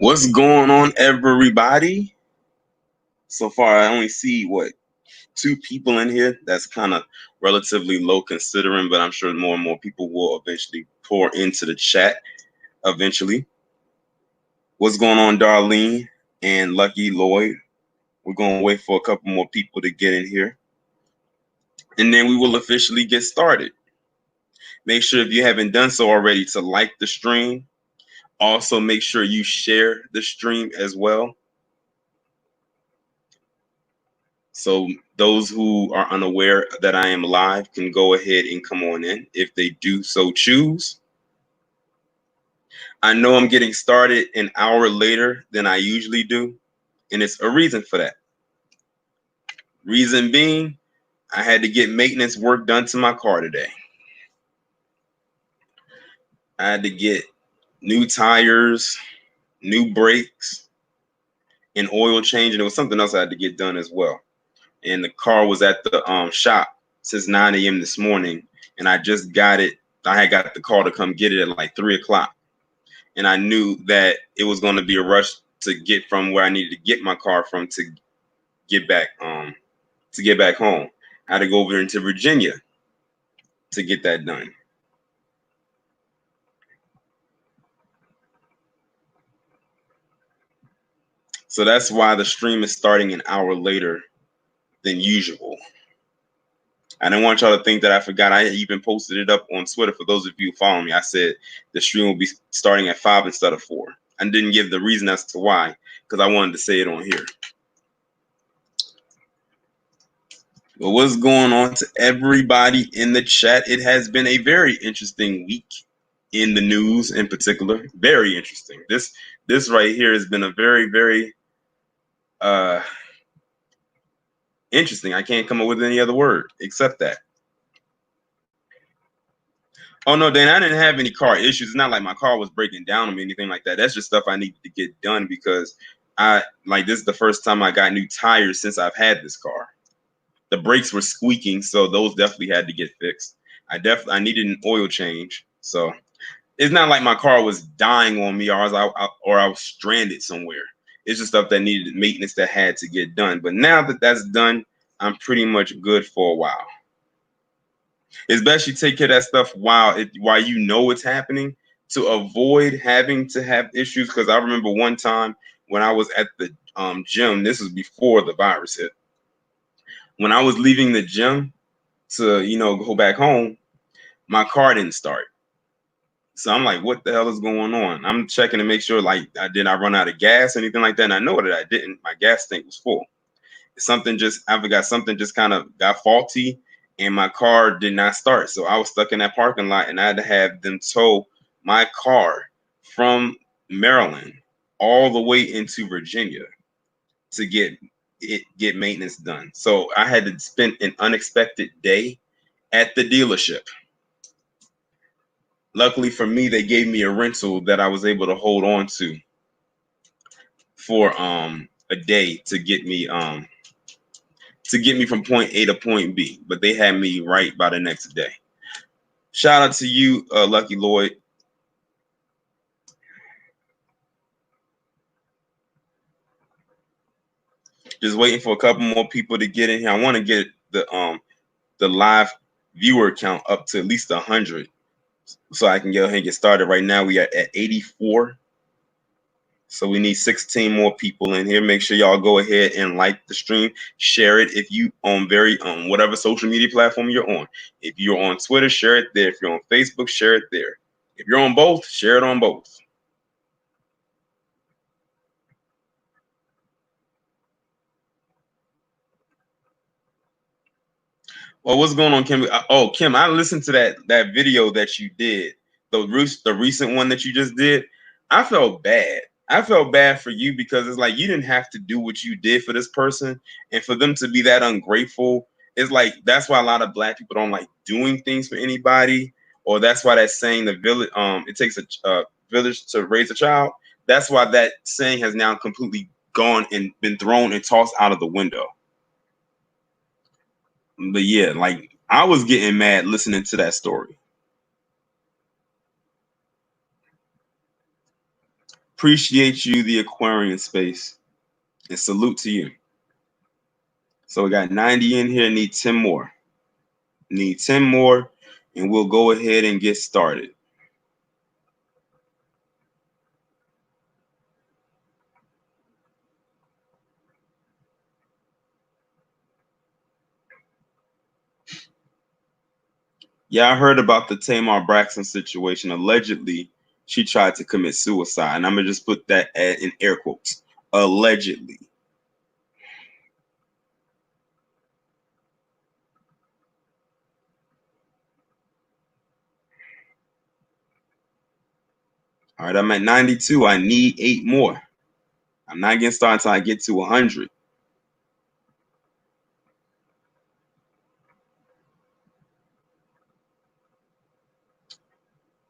What's going on, everybody? So far, I only see two people in here. That's kind of relatively low considering, but I'm sure more and more people will eventually pour into the chat eventually. What's going on, Darlene and Lucky Lloyd? We're going to wait for a couple more people to get in here, and then we will officially get started. Make sure if you haven't done so already to like the stream. Also, make sure you share the stream as well. So those who are unaware that I am live can go ahead and come on in if they do so choose. I know I'm getting started an hour later than I usually do, and it's a reason for that. Reason being, I had to get maintenance work done to my car today. I had to get new tires, new brakes, an oil change, and there was something else I had to get done as well. And the car was at the shop since 9 a.m. this morning, and I just got it. I had got the call to come get it at like 3 o'clock, and I knew that it was going to be a rush to get from where I needed to get my car from to get back home. I had to go over into Virginia to get that done. So that's why the stream is starting an hour later than usual. I didn't want y'all to think that I forgot. I even posted it up on Twitter for those of you who follow me. I said the stream will be starting at 5 instead of 4. I didn't give the reason as to why, because I wanted to say it on here. But what's going on to everybody in the chat? It has been a very interesting week in the news in particular. Very interesting. This right here has been a very, very interesting. I can't come up with any other word except that. Oh no, Dan, I didn't have any car issues. It's not like my car was breaking down or anything like that. That's just stuff I needed to get done because this is the first time I got new tires since I've had this car. The brakes were squeaking, so those definitely had to get fixed. I needed an oil change. So it's not like my car was dying on me or I was stranded somewhere. It's just stuff that needed maintenance that had to get done. But now that that's done, I'm pretty much good for a while. It's best you take care of that stuff while you know it's happening to avoid having to have issues. Because I remember one time when I was at the gym, this was before the virus hit. When I was leaving the gym to go back home, my car didn't start. So I'm like, what the hell is going on? I'm checking to make sure did I run out of gas, anything like that? And I know that I didn't. My gas tank was full. Something just kind of got faulty. And my car did not start. So I was stuck in that parking lot and I had to have them tow my car from Maryland all the way into Virginia to get maintenance done. So I had to spend an unexpected day at the dealership. Luckily for me, they gave me a rental that I was able to hold on to for a day to get me from point A to point B, but they had me right by the next day. Shout out to you, Lucky Lloyd. Just waiting for a couple more people to get in here. I want to get the live viewer count up to at least 100, so I can go ahead and get started. Right now we are at 84. So we need 16 more people in here. Make sure y'all go ahead and like the stream, share it if you on whatever social media platform you're on. If you're on Twitter, share it there. If you're on Facebook, share it there. If you're on both, share it on both. Well, what's going on, Kim? Oh, Kim, I listened to that video that you did, the recent one that you just did. I felt bad. I felt bad for you because it's like you didn't have to do what you did for this person, and for them to be that ungrateful. It's like that's why a lot of Black people don't like doing things for anybody, or that's why that saying the village it takes a village to raise a child. That's why that saying has now completely gone and been thrown and tossed out of the window. But yeah, like I was getting mad listening to that story. Appreciate you, the Aquarian space, and salute to you. So we got 90 in here, need 10 more. Need 10 more, and we'll go ahead and get started. Yeah, I heard about the Tamar Braxton situation. Allegedly, she tried to commit suicide. And I'm going to just put that in air quotes. Allegedly. All right, I'm at 92. I need 8 more. I'm not getting started until I get to 100.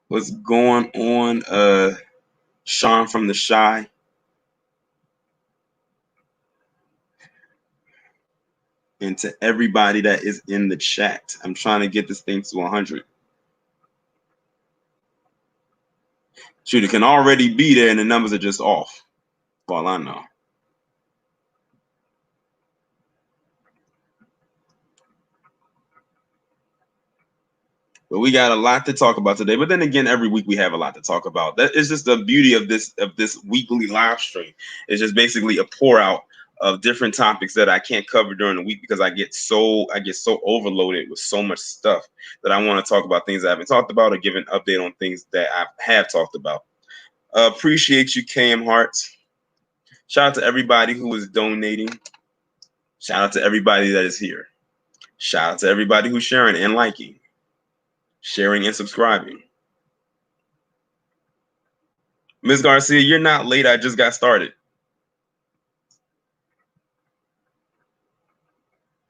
What's going on, Sean from the Shy? And to everybody that is in the chat. I'm trying to get this thing to 100. Shoot, it can already be there and the numbers are just off. For all I know. But we got a lot to talk about today. But then again, every week we have a lot to talk about. That is just the beauty of this weekly live stream. It's just basically a pour out of different topics that I can't cover during the week because I get so overloaded with so much stuff that I want to talk about things I haven't talked about or give an update on things that I have talked about. Appreciate you, KM Hearts. Shout out to everybody who is donating. Shout out to everybody that is here. Shout out to everybody who's sharing and liking, sharing and subscribing. Ms. Garcia, you're not late. I just got started.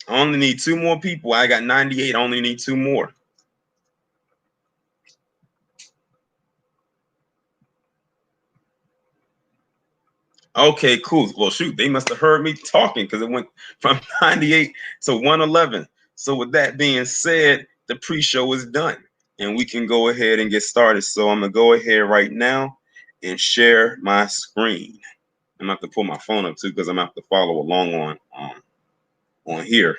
I only need 2 more people. I got 98. I only need 2 more. Okay, cool. Well, shoot, they must have heard me talking because it went from 98 to 111. So with that being said, the pre-show is done and we can go ahead and get started. So I'm going to go ahead right now and share my screen. I'm going to have to pull my phone up too because I'm going to have to follow along on here.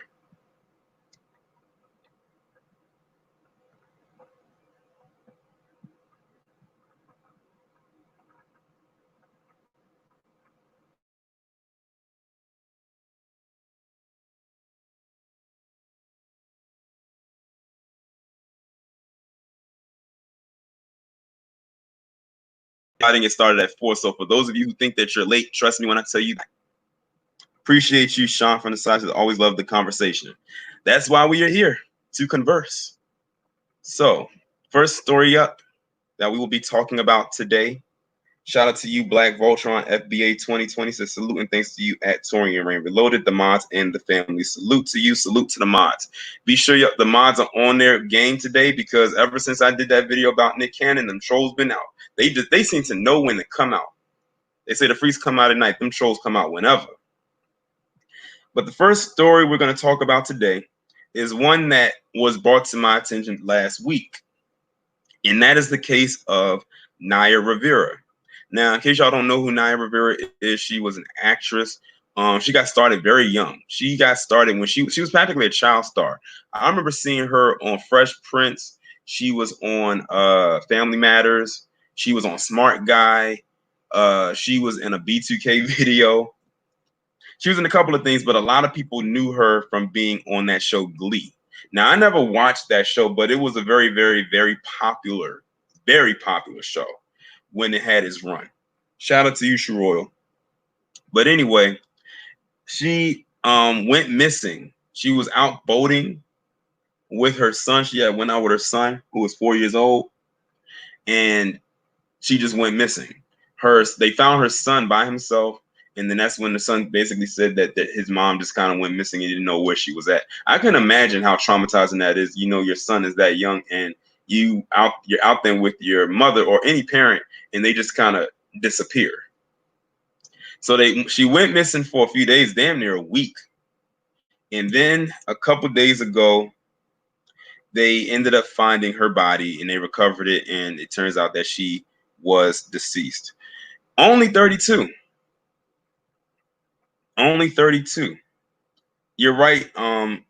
I didn't get started at 4. So for those of you who think that you're late, trust me when I tell you that. Appreciate you, Sean from the side. Always love the conversation. That's why we are here, to converse. So, first story up that we will be talking about today. Shout out to you, Black Voltron FBA 2020. Says salute and thanks to you at Torian Rain Reloaded, the mods and the family. Salute to you, salute to the mods. Be sure the mods are on their game today because ever since I did that video about Nick Cannon, them trolls been out. They seem to know when to come out. They say the freaks come out at night. Them trolls come out whenever. But the first story we're going to talk about today is one that was brought to my attention last week. And that is the case of Naya Rivera. Now, in case y'all don't know who Naya Rivera is, she was an actress. She got started very young. She got started when she was practically a child star. I remember seeing her on Fresh Prince. She was on Family Matters. She was on Smart Guy. She was in a B2K video. She was in a couple of things, but a lot of people knew her from being on that show Glee. Now, I never watched that show, but it was a very, very, very popular show when it had its run. Shout out to you, Royal. But anyway, she went missing. She was out boating with her son. She had went out with her son, who was 4 years old, and she just went missing. They found her son by himself. And then that's when the son basically said that his mom just kind of went missing and didn't know where she was at. I can imagine how traumatizing that is. You know, your son is that young and you're out there with your mother or any parent and they just kind of disappear. So she went missing for a few days, damn near a week. And then a couple days ago, they ended up finding her body and they recovered it. And it turns out that she was deceased. Only 32. Only 32. You're right. Um,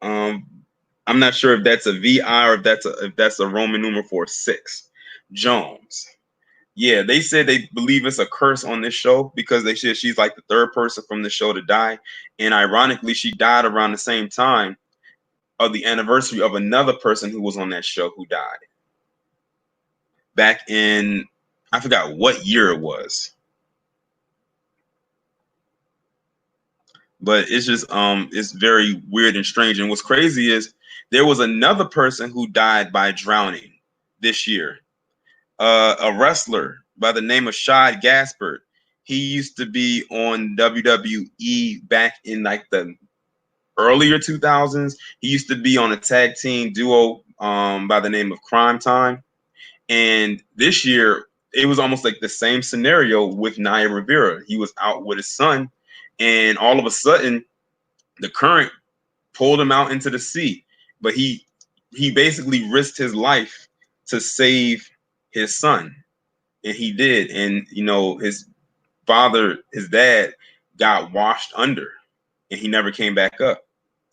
I'm not sure if that's a VI or if that's a Roman numeral for 6. Jones. Yeah, they said they believe it's a curse on this show because they said she's like the third person from the show to die, and ironically, she died around the same time of the anniversary of another person who was on that show who died back in, I forgot what year it was. But it's just it's very weird and strange. And what's crazy is there was another person who died by drowning this year. A wrestler by the name of Shad Gaspard. He used to be on WWE back in like the earlier 2000s. He used to be on a tag team duo by the name of Crime Time. And this year, it was almost like the same scenario with Naya Rivera. He was out with his son, and all of a sudden, the current pulled him out into the sea. But he basically risked his life to save his son, and he did. And you know, his dad, got washed under, and he never came back up.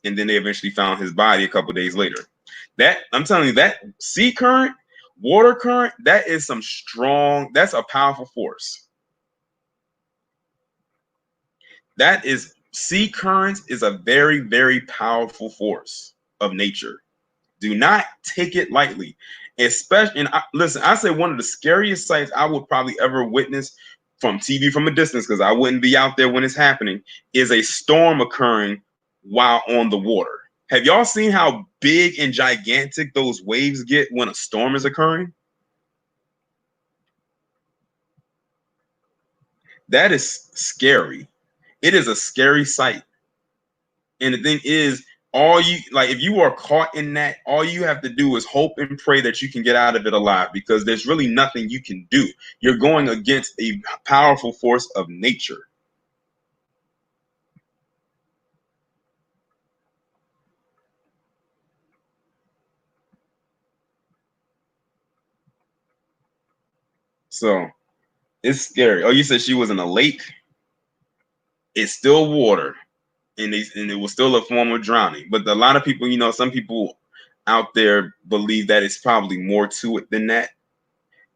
And then they eventually found his body a couple days later. That I'm telling you, that sea current, water current, that is some strong. That's a powerful force. That is sea currents is a very, very powerful force of nature. Do not take it lightly. Especially, and listen, I say one of the scariest sights I would probably ever witness from TV from a distance, because I wouldn't be out there when it's happening, is a storm occurring while on the water. Have y'all seen how big and gigantic those waves get when a storm is occurring? That is scary. It is a scary sight. And the thing is, all you like, if you are caught in that, all you have to do is hope and pray that you can get out of it alive, because there's really nothing you can do. You're going against a powerful force of nature. So it's scary. Oh, you said she was in a lake? It's still water, and it was still a form of drowning. But a lot of people, some people out there believe that it's probably more to it than that.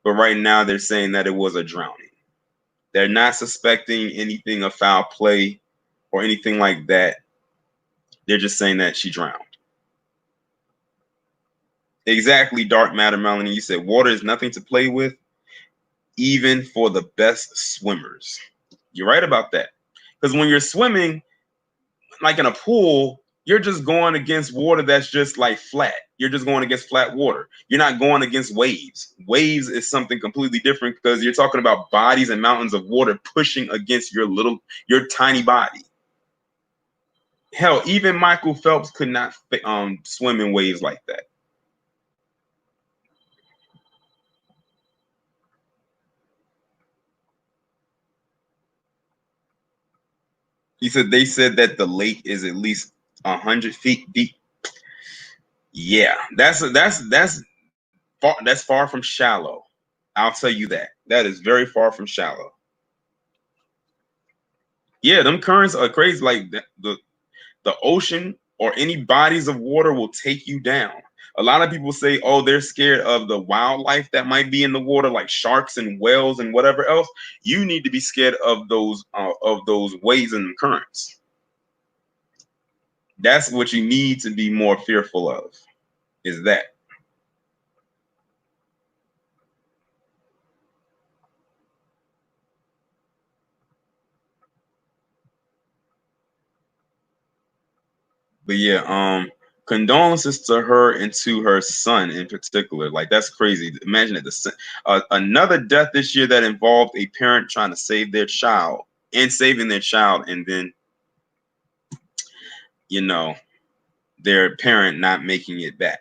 But right now they're saying that it was a drowning. They're not suspecting anything of foul play or anything like that. They're just saying that she drowned. Exactly, dark matter, Melanie. You said water is nothing to play with, even for the best swimmers. You're right about that. Because when you're swimming, like in a pool, you're just going against water that's just like flat. You're just going against flat water. You're not going against waves. Waves is something completely different, because you're talking about bodies and mountains of water pushing against your tiny body. Hell, even Michael Phelps could not swim in waves like that. He said they said that the lake is at least 100 feet deep. Yeah, that's far from shallow. I'll tell you that. That is very far from shallow. Yeah, them currents are crazy. Like the ocean or any bodies of water will take you down. A lot of people say, oh, they're scared of the wildlife that might be in the water, like sharks and whales and whatever else. You need to be scared of those waves and currents. That's what you need to be more fearful of, is that. But yeah, condolences to her and to her son in particular. Like, that's crazy. Imagine it. Another death this year that involved a parent trying to save their child and saving their child, and then you know their parent not making it back.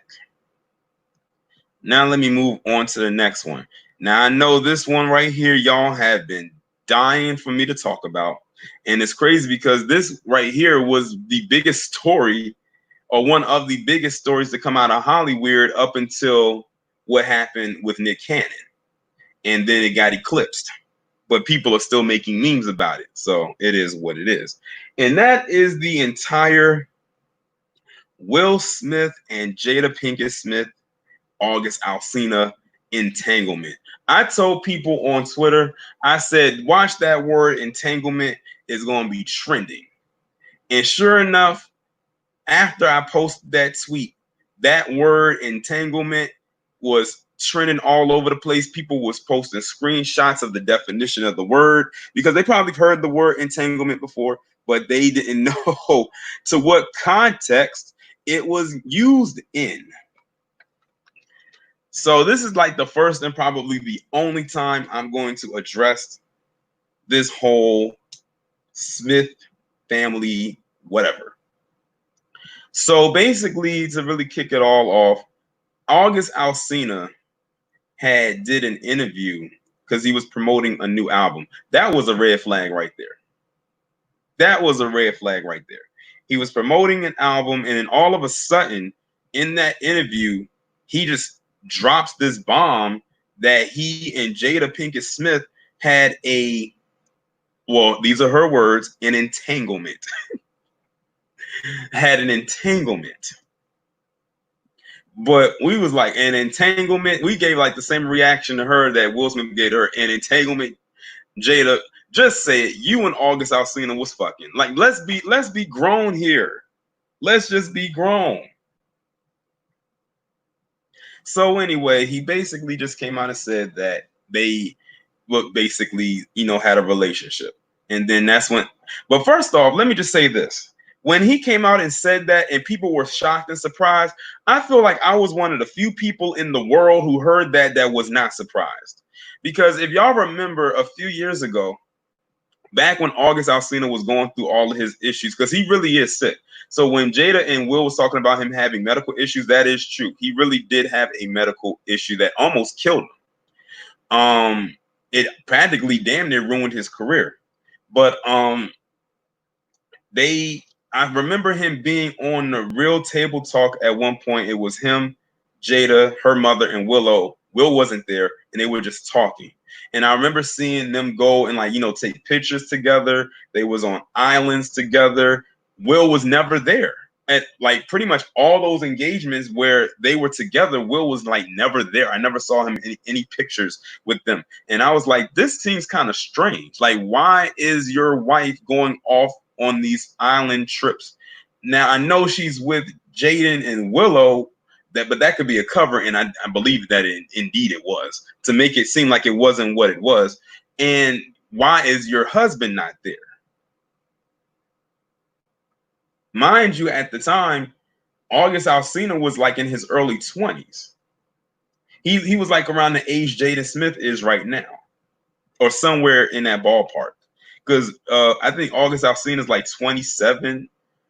Now let me move on to the next one. Now I know this one right here, y'all have been dying for me to talk about, and it's crazy because this right here was the biggest story, or one of the biggest stories to come out of Hollywood up until what happened with Nick Cannon, and then it got eclipsed. but people are still making memes about it. So it is what it is. And that is the entire Will Smith and Jada Pinkett Smith, August Alsina entanglement. I told people on Twitter, I said, watch that word entanglement is going to be trending. And sure enough, after I posted that tweet, that word entanglement was trending all over the place. People was posting screenshots of the definition of the word because they probably heard the word entanglement before, but they didn't know to what context it was used in. So this is like the first and probably the only time I'm going to address this whole Smith family whatever. So basically, to really kick it all off, August Alsina did an interview because he was promoting a new album. That was a red flag right there. That was a red flag right there. He was promoting an album, and then all of a sudden, in that interview, he just drops this bomb that he and Jada Pinkett Smith had well, these are her words, an entanglement. Had an entanglement. But we was like, an entanglement. We gave like the same reaction to her that Will Smith gave her. An entanglement. Jada, just say it. You and August Alsina was fucking. Like, let's be grown here. Let's just be grown. So anyway, he basically just came out and said that they basically, had a relationship. And then that's when, but first off, let me just say this. When he came out and said that and people were shocked and surprised, I feel like I was one of the few people in the world who heard that was not surprised. Because if y'all remember a few years ago, back when August Alsina was going through all of his issues, because he really is sick. So when Jada and Will was talking about him having medical issues, that is true. He really did have a medical issue that almost killed him. It practically damn near ruined his career. But I remember him being on the Real Table Talk at one point. It was him, Jada, her mother, and Willow. Will wasn't there, and they were just talking. And I remember seeing them go and take pictures together. They was on islands together. Will was never there. At like pretty much all those engagements where they were together, Will was like never there. I never saw him in any pictures with them. And I was like, this seems kind of strange. Like, why is your wife going off on these island trips? Now I know she's with Jaden and Willow, but that could be a cover, and I believe that indeed it was, to make it seem like it wasn't what it was. And why is your husband not there? Mind you, at the time, August Alsina was like in his early 20s. He was like around the age Jada Smith is right now, or somewhere in that ballpark. Because I think August Alsina is like 27.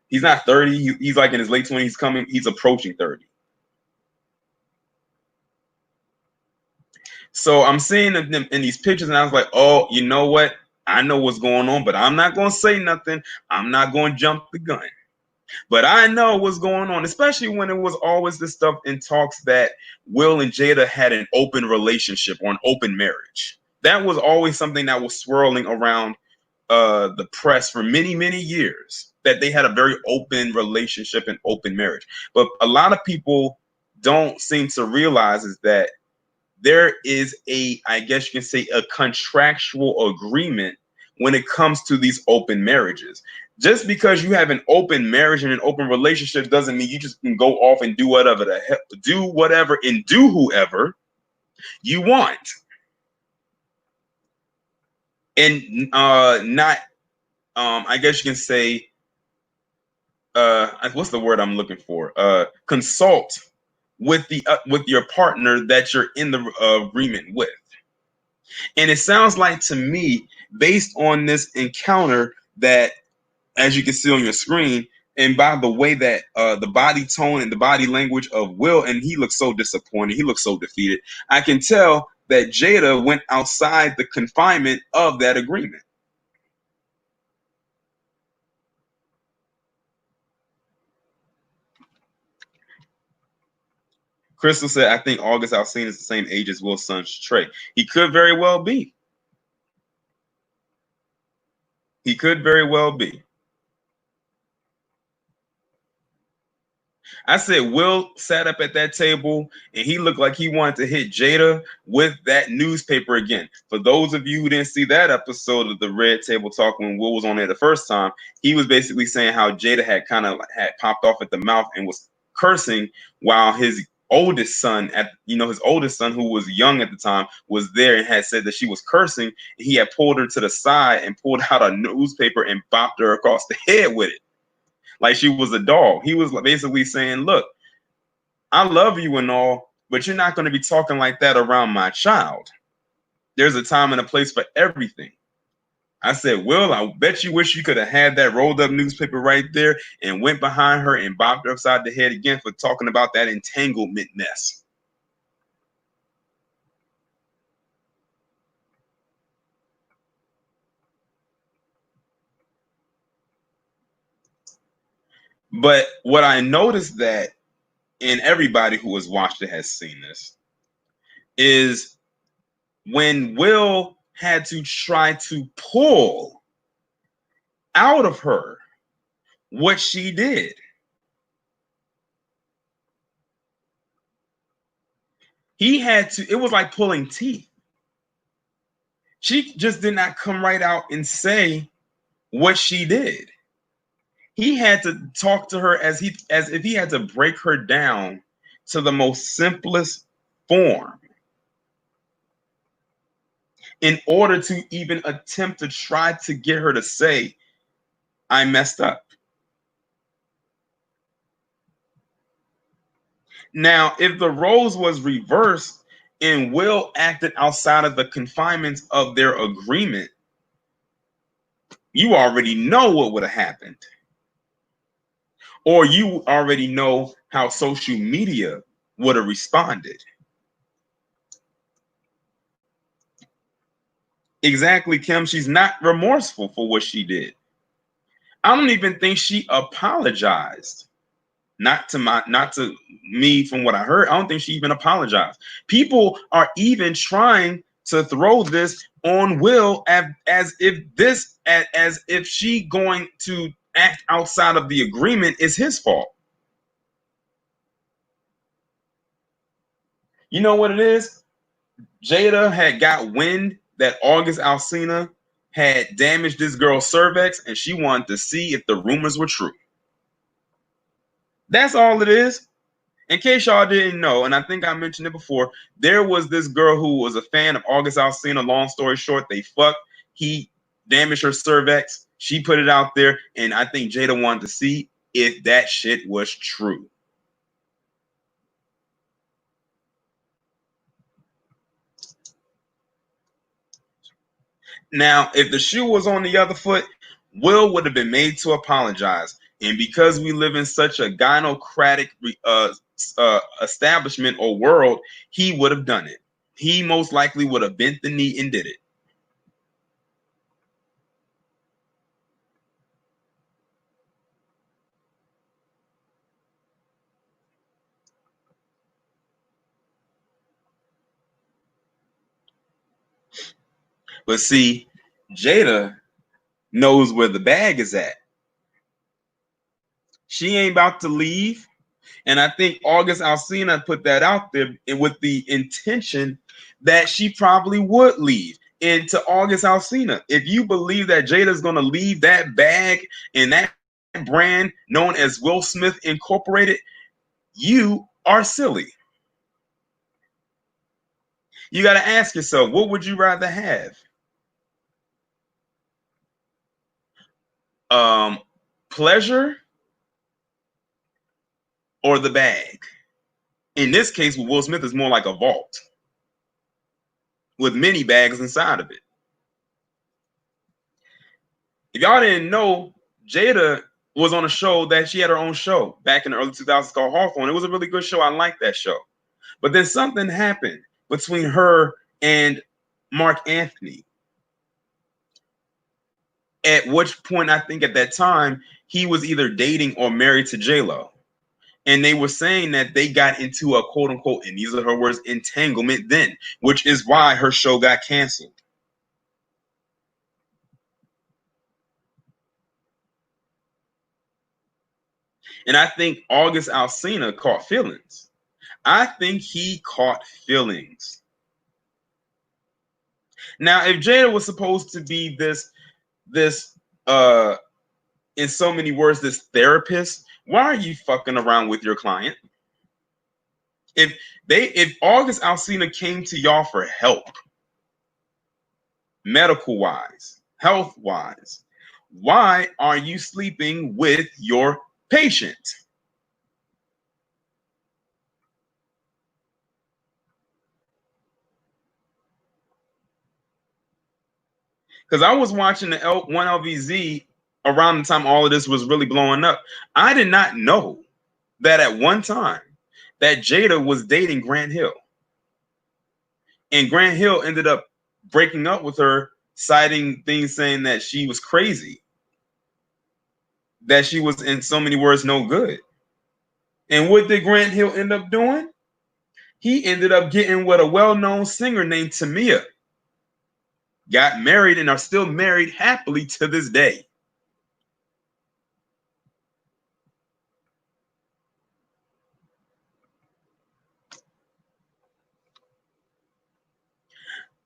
He's not 30. He's like in his late 20s. He's approaching 30. So I'm seeing them in these pictures, and I was like, oh, you know what? I know what's going on, but I'm not going to say nothing. I'm not going to jump the gun. But I know what's going on, especially when it was always this stuff in talks that Will and Jada had an open relationship or an open marriage. That was always something that was swirling around the press for many, many years, that they had a very open relationship and open marriage. But a lot of people don't seem to realize is that there is I guess you can say, a contractual agreement when it comes to these open marriages. Just because you have an open marriage and an open relationship doesn't mean you just can go off and do whatever and do whoever you want. And not I guess you can say what's the word I'm looking for? Consult with your partner that you're in the agreement with. And it sounds like to me, based on this encounter, that as you can see on your screen, and by the way that the body tone and the body language of Will, and he looks so disappointed, he looks so defeated, I can tell that Jada went outside the confinement of that agreement. Crystal said, I think August Alsina is the same age as Will's son Trey. He could very well be. He could very well be. I said Will sat up at that table and he looked like he wanted to hit Jada with that newspaper again. For those of you who didn't see that episode of the Red Table Talk when Will was on there the first time, he was basically saying how Jada had kind of had popped off at the mouth and was cursing while his oldest son his oldest son, who was young at the time, was there and had said that she was cursing. He had pulled her to the side and pulled out a newspaper and bopped her across the head with it like she was a dog. He was basically saying, look, I love you and all, but you're not going to be talking like that around my child. There's a time and a place for everything. I said, Will, I bet you wish you could have had that rolled up newspaper right there and went behind her and bopped her upside the head again for talking about that entanglement mess. But what I noticed that, and everybody who has watched it has seen this, is when Will had to try to pull out of her what she did, he had to, it was like pulling teeth. She just did not come right out and say what she did. He had to talk to her as if he had to break her down to the most simplest form in order to even attempt to try to get her to say, I messed up. Now, if the roles was reversed and Will acted outside of the confinements of their agreement, you already know what would have happened. Or you already know how social media would have responded. Exactly, Kim. She's not remorseful for what she did. I don't even think she apologized. Not to me, from what I heard, I don't think she even apologized. People are even trying to throw this on Will as if she going to act outside of the agreement is his fault. You know what it is? Jada had got wind that August Alsina had damaged this girl's cervix, and she wanted to see if the rumors were true. That's all it is. In case y'all didn't know, and I think I mentioned it before, there was this girl who was a fan of August Alsina. Long story short, they fucked. He damaged her cervix. She put it out there, and I think Jada wanted to see if that shit was true. Now, if the shoe was on the other foot, Will would have been made to apologize. And because we live in such a gynocratic establishment or world, he would have done it. He most likely would have bent the knee and did it. But see, Jada knows where the bag is at. She ain't about to leave. And I think August Alsina put that out there with the intention that she probably would leave. And to August Alsina, if you believe that Jada's going to leave that bag and that brand known as Will Smith Incorporated, you are silly. You got to ask yourself, what would you rather have? Pleasure or the bag? In this case, with Will Smith, is more like a vault with many bags inside of it. If y'all didn't know, Jada was on a show that she had her own show back in the early 2000s called Hawthorne. It was a really good show. I liked that show. But then something happened between her and Mark Anthony. At which point, I think at that time, he was either dating or married to J-Lo. And they were saying that they got into a quote unquote, and these are her words, entanglement then, which is why her show got canceled. And I think August Alsina caught feelings. I think he caught feelings. Now, if Jada was supposed to be this in so many words, this therapist, why are you fucking around with your client? If August Alsina came to y'all for help, medical wise, health wise, why are you sleeping with your patient? Because I was watching the one LVZ around the time all of this was really blowing up. I did not know that at one time that Jada was dating Grant Hill. And Grant Hill ended up breaking up with her, citing things saying that she was crazy, that she was, in so many words, no good. And what did Grant Hill end up doing? He ended up getting with a well-known singer named Tamia. Got married and are still married happily to this day.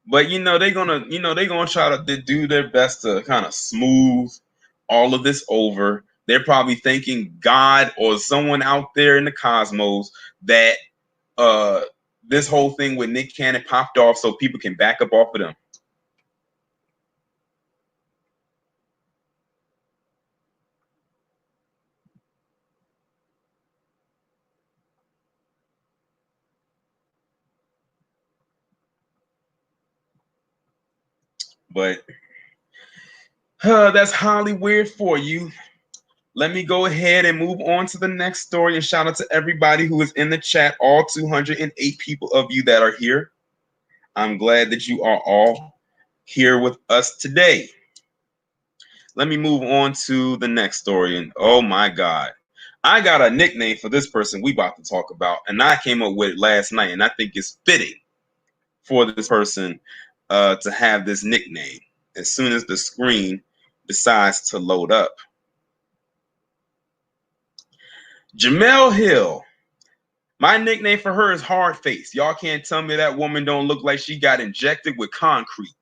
But they're gonna try to do their best to kind of smooth all of this over. They're probably thanking God or someone out there in the cosmos that this whole thing with Nick Cannon popped off so people can back up off of them. But that's highly weird for you. Let me go ahead and move on to the next story, and shout out to everybody who is in the chat, all 208 people of you that are here. I'm glad that you are all here with us today. Let me move on to the next story. And oh my God, I got a nickname for this person we about to talk about, and I came up with it last night, and I think it's fitting for this person to have this nickname as soon as the screen decides to load up. Jemele Hill. My nickname for her is Hard Face. Y'all can't tell me that woman don't look like she got injected with concrete.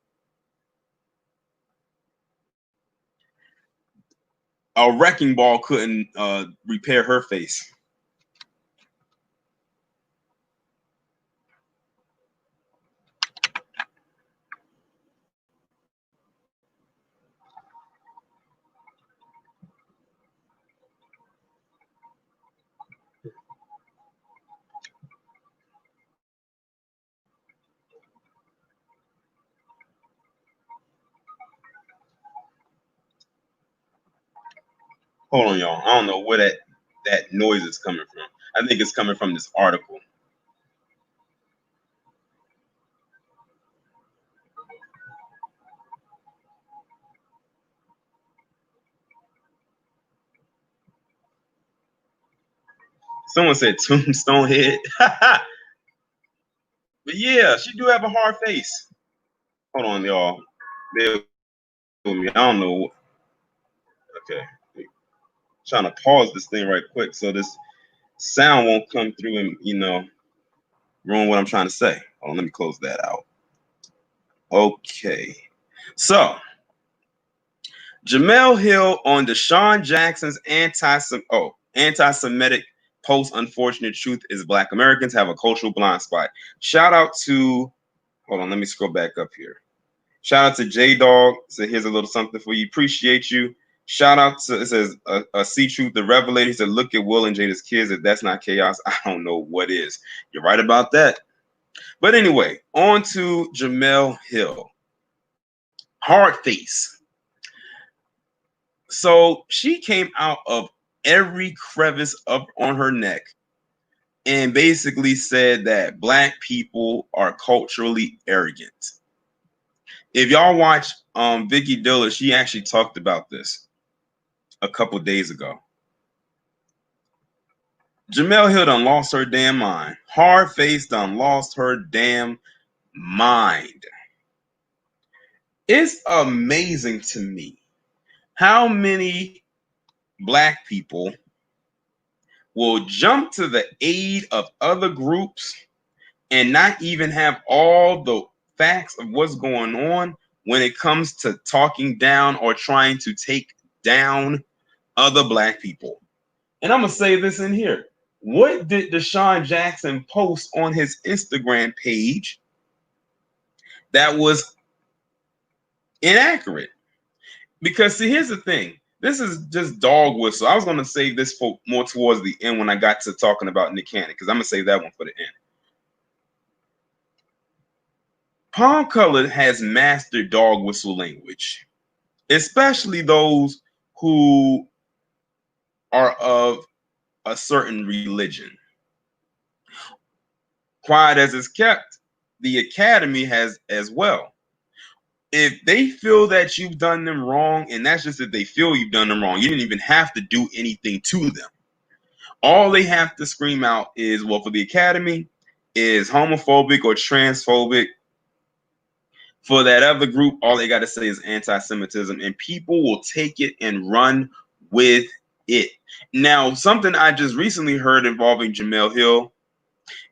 A wrecking ball couldn't repair her face. Hold on, y'all. I don't know where that noise is coming from. I think it's coming from this article. Someone said Tombstone Head. But yeah, she do have a hard face. Hold on, y'all. Bear with me. I don't know. Okay. Trying to pause this thing right quick so this sound won't come through and ruin what I'm trying to say. Hold on, let me close that out. Okay. So Jemele Hill on Deshaun Jackson's anti-Semitic post. Unfortunate truth is Black Americans have a cultural blind spot. Shout out to, hold on, let me scroll back up here. Shout out to J Dog. So here's a little something for you. Appreciate you. Shout out to, it says see truth, the revelator. He said, look at Will and Jada's kids. If that's not chaos, I don't know what is. You're right about that. But anyway, on to Jemele Hill. Hard face. So she came out of every crevice up on her neck and basically said that Black people are culturally arrogant. If y'all watch Vicky Diller, she actually talked about this a couple days ago. Jemele Hill done lost her damn mind. Hard face done lost her damn mind. It's amazing to me how many Black people will jump to the aid of other groups and not even have all the facts of what's going on when it comes to talking down or trying to take down other black people. And I'm going to say this in here. What did Deshaun Jackson post on his Instagram page that was inaccurate? Because see, here's the thing. This is just dog whistle. I was going to save this for more towards the end when I got to talking about Nick Cannon, because I'm going to save that one for the end. Palm Color has mastered dog whistle language, especially those who are of a certain religion. Quiet as it's kept, the Academy has as well. If they feel that you've done them wrong, and that's just if they feel you've done them wrong, you didn't even have to do anything to them. All they have to scream out is, well, for the Academy, is homophobic or transphobic. For that other group, all they got to say is anti-Semitism, and people will take it and run with it. Now, something I just recently heard involving Jemele Hill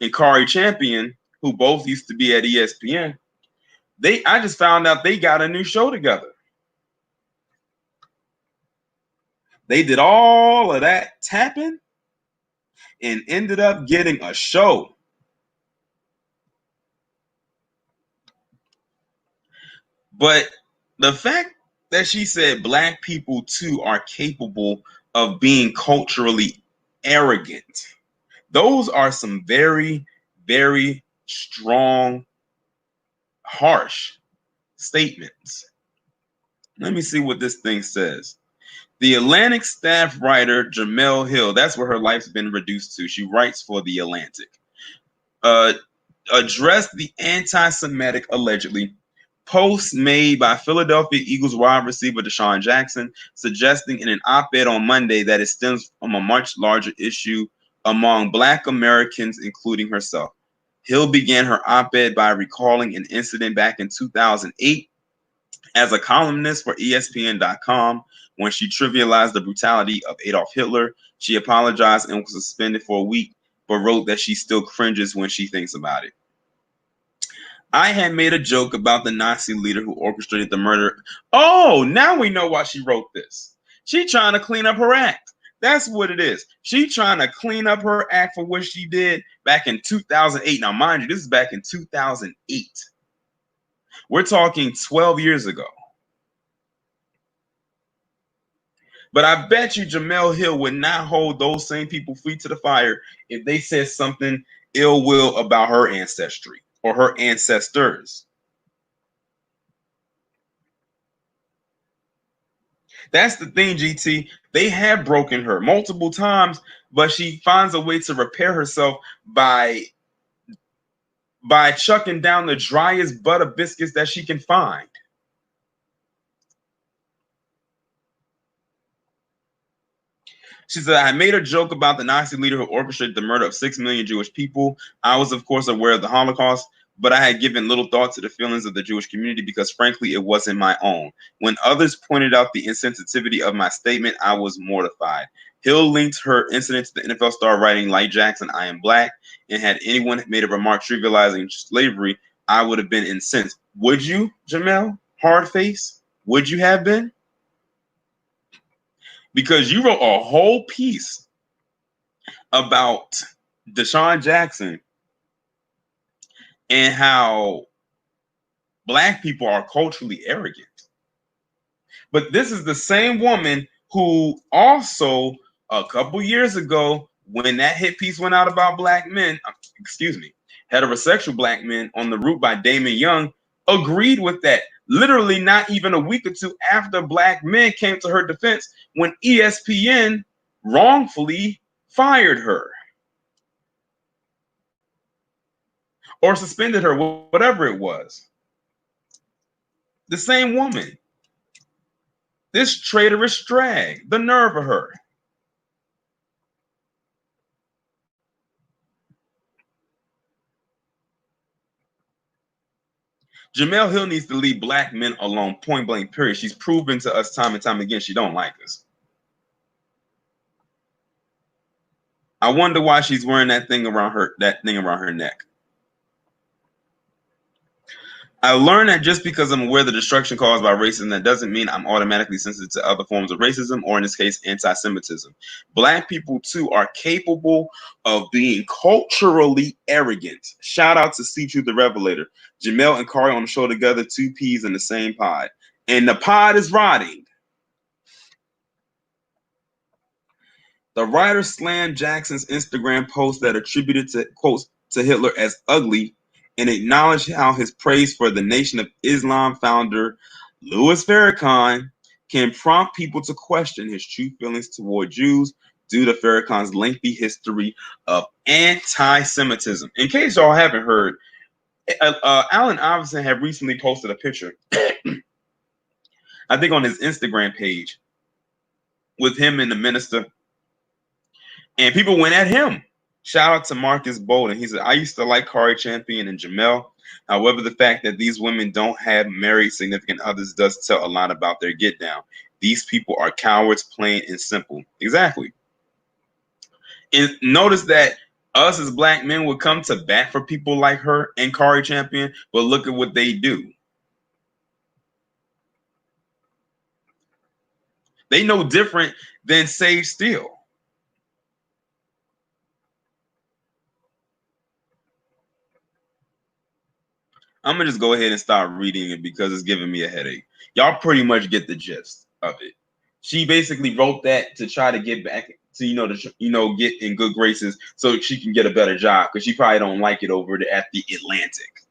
and Kari Champion, who both used to be at ESPN, I just found out they got a new show together. They did all of that tapping and ended up getting a show. But the fact that she said black people too are capable of being culturally arrogant, those are some very, very strong, harsh statements. Let me see what this thing says. The Atlantic staff writer Jemele Hill, that's where her life's been reduced to. She writes for The Atlantic. Addressed the anti-Semitic, allegedly, posts made by Philadelphia Eagles wide receiver Deshaun Jackson, suggesting in an op-ed on Monday that it stems from a much larger issue among Black Americans, including herself. Hill began her op-ed by recalling an incident back in 2008 as a columnist for ESPN.com when she trivialized the brutality of Adolf Hitler. She apologized and was suspended for a week, but wrote that she still cringes when she thinks about it. I had made a joke about the Nazi leader who orchestrated the murder. Oh, now we know why she wrote this. She trying to clean up her act. That's what it is. She trying to clean up her act for what she did back in 2008. Now, mind you, this is back in 2008. We're talking 12 years ago. But I bet you Jemele Hill would not hold those same people feet to the fire if they said something ill will about her ancestry or her ancestors. That's the thing, GT. They have broken her multiple times, but she finds a way to repair herself by chucking down the driest butter biscuits that she can find. She said, I made a joke about the Nazi leader who orchestrated the murder of 6 million Jewish people. I was, of course, aware of the Holocaust, but I had given little thought to the feelings of the Jewish community because, frankly, it wasn't my own. When others pointed out the insensitivity of my statement, I was mortified. Hill linked her incident to the NFL star writing, like Jackson, I am black, and had anyone made a remark trivializing slavery, I would have been incensed. Would you, Jemele? Hard face? Would you have been? Because you wrote a whole piece about Deshaun Jackson and how black people are culturally arrogant. But this is the same woman who also a couple years ago, when that hit piece went out about black men, heterosexual black men on the Ruit by Damon Young, agreed with that. Literally not even a week or two after black men came to her defense when ESPN wrongfully fired her or suspended her, whatever it was. The same woman. This traitorous drag, the nerve of her. Jemele Hill needs to leave black men alone, point blank, period. She's proven to us time and time again she don't like us. I wonder why she's wearing that thing around her neck. I learned that just because I'm aware of the destruction caused by racism, that doesn't mean I'm automatically sensitive to other forms of racism, or in this case, anti-Semitism. Black people, too, are capable of being culturally arrogant. Shout out to C2 the Revelator. Jemele and Kari on the show together, two peas in the same pod. And the pod is rotting. The writer slammed Jackson's Instagram post that attributed to quotes to Hitler as ugly, and acknowledged how his praise for the Nation of Islam founder Louis Farrakhan can prompt people to question his true feelings toward Jews due to Farrakhan's lengthy history of anti-Semitism. In case y'all haven't heard, Allen Iverson had recently posted a picture, I think on his Instagram page, with him and the minister, and people went at him. Shout out to Marcus Bolden. He said, I used to like Kari Champion and Jemele. However, the fact that these women don't have married significant others does tell a lot about their get down. These people are cowards, plain and simple. Exactly. And notice that us as black men would come to bat for people like her and Kari Champion, but look at what they do. They know different than Sage Steele. I'm gonna just go ahead and start reading it because it's giving me a headache. Y'all pretty much get the gist of it. She basically wrote that to try to get back to get in good graces so she can get a better job, because she probably don't like it over at the Atlantic.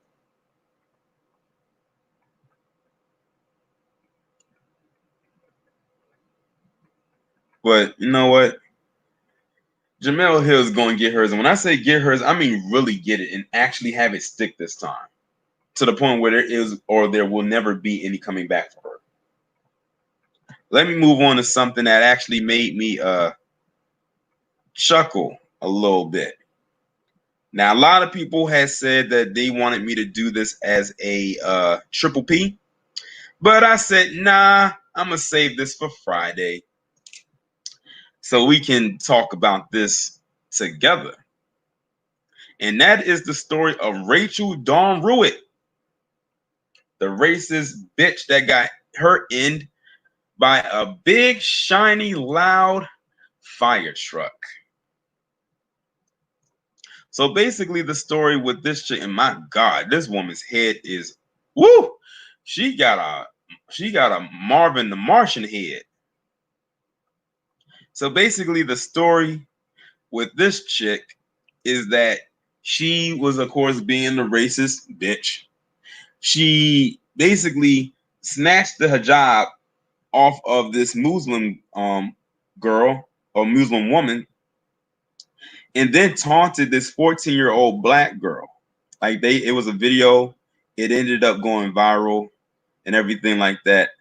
But you know what? Jemele Hill is going to get hers, and when I say get hers, I mean really get it and actually have it stick this time, to the point where there is or there will never be any coming back for her. Let me move on to something that actually made me chuckle a little bit. Now, a lot of people have said that they wanted me to do this as a triple P, but I said, nah, I'm going to save this for Friday so we can talk about this together. And that is the story of Rachel Dawn Ruit, the racist bitch that got her end by a big, shiny, loud fire truck. So basically, the story with this chick, and my God, this woman's head is woo. She got a Marvin the Martian head. So basically, the story with this chick is that she was, of course, being the racist bitch. She basically snatched the hijab off of this Muslim girl or Muslim woman, and then taunted this 14-year-old black girl. Like it was a video. It ended up going viral and everything like that.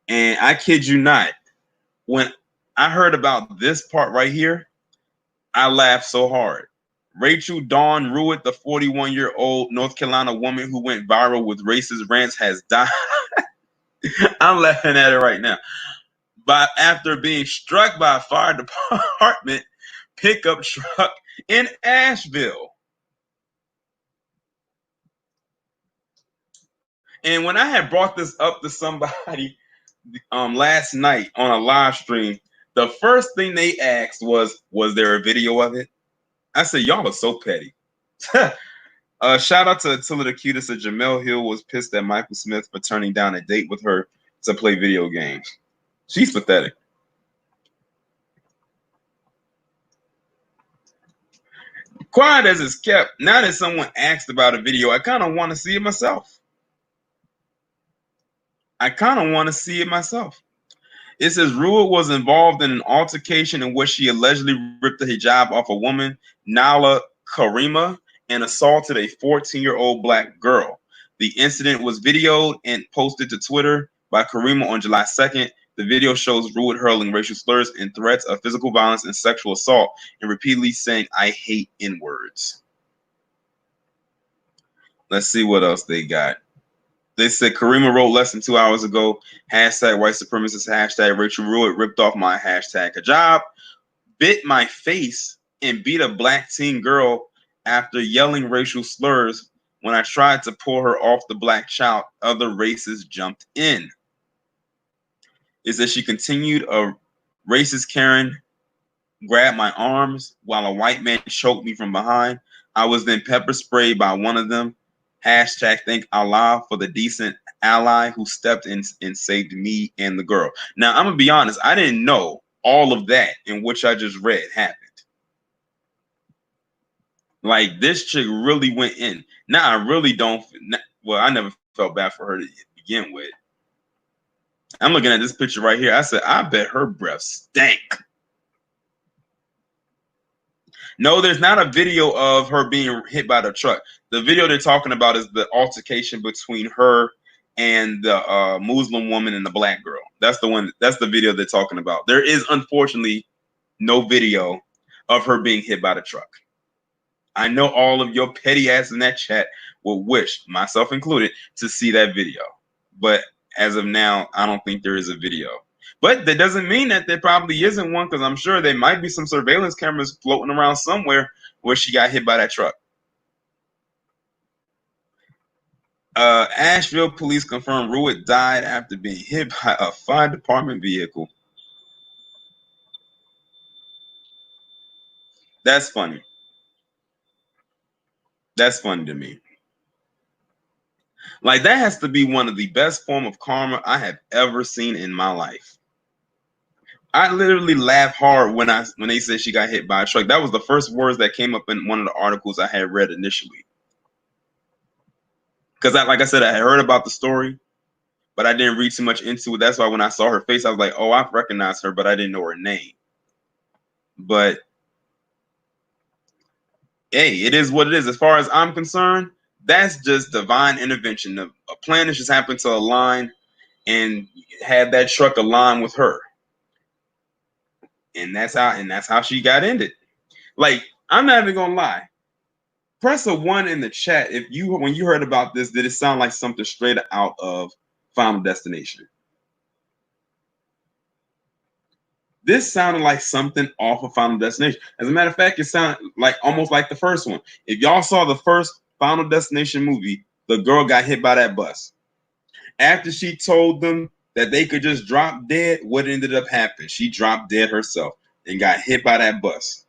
And I kid you not, when I heard about this part right here, I laughed so hard. Rachel Dawn Ruit, the 41-year-old North Carolina woman who went viral with racist rants, has died. I'm laughing at it right now. But after being struck by a fire department pickup truck in Asheville. And when I had brought this up to somebody last night on a live stream, the first thing they asked was there a video of it? I said, y'all are so petty. Shout out to Attila the Cutest. Jemele Hill was pissed at Michael Smith for turning down a date with her to play video games. She's pathetic. Quiet as it's kept, now that someone asked about a video, I kind of want to see it myself. It says Ruit was involved in an altercation in which she allegedly ripped the hijab off a woman, Nala Karima, and assaulted a 14-year-old black girl. The incident was videoed and posted to Twitter by Karima on July 2nd. The video shows Ruit hurling racial slurs and threats of physical violence and sexual assault, and repeatedly saying, I hate N-words. Let's see what else they got. They said Karima wrote less than 2 hours ago, hashtag white supremacist, hashtag Rachel Ruit ripped off my hashtag hijab, bit my face and beat a black teen girl after yelling racial slurs. When I tried to pull her off the black child, other races jumped in. It says she continued, a racist Karen grabbed my arms while a white man choked me from behind. I was then pepper sprayed by one of them. Hashtag thank Allah for the decent ally who stepped in and saved me and the girl. Now, I'm going to be honest. I didn't know all of that in which I just read happened. Like, this chick really went in. Now, I really don't. Well, I never felt bad for her to begin with. I'm looking at this picture right here. I said, I bet her breath stank. No, there's not a video of her being hit by the truck. The video they're talking about is the altercation between her and the Muslim woman and the black girl. That's the one. That's the video they're talking about. There is unfortunately no video of her being hit by the truck. I know all of your petty asses in that chat will wish, myself included, to see that video. But as of now, I don't think there is a video. But that doesn't mean that there probably isn't one, because I'm sure there might be some surveillance cameras floating around somewhere where she got hit by that truck. Asheville police confirmed Ruit died after being hit by a fire department vehicle. That's funny. That's funny to me. Like, that has to be one of the best form of karma I have ever seen in my life. I literally laughed hard when they said she got hit by a truck. That was the first words that came up in one of the articles I had read initially. Because, like I said, I had heard about the story, but I didn't read too much into it. That's why when I saw her face, I was like, oh, I recognize her, but I didn't know her name. But hey, it is what it is. As far as I'm concerned, that's just divine intervention. A planet just happened to align and had that truck align with her. And that's how she got ended. Like, I'm not even gonna lie. Press a 1 in the chat if when you heard about this, did it sound like something straight out of Final Destination? This sounded like something off of Final Destination. As a matter of fact, it sounded like almost like the first one. If y'all saw the first Final Destination movie, the girl got hit by that bus. After she told them that they could just drop dead, what ended up happening? She dropped dead herself and got hit by that bus.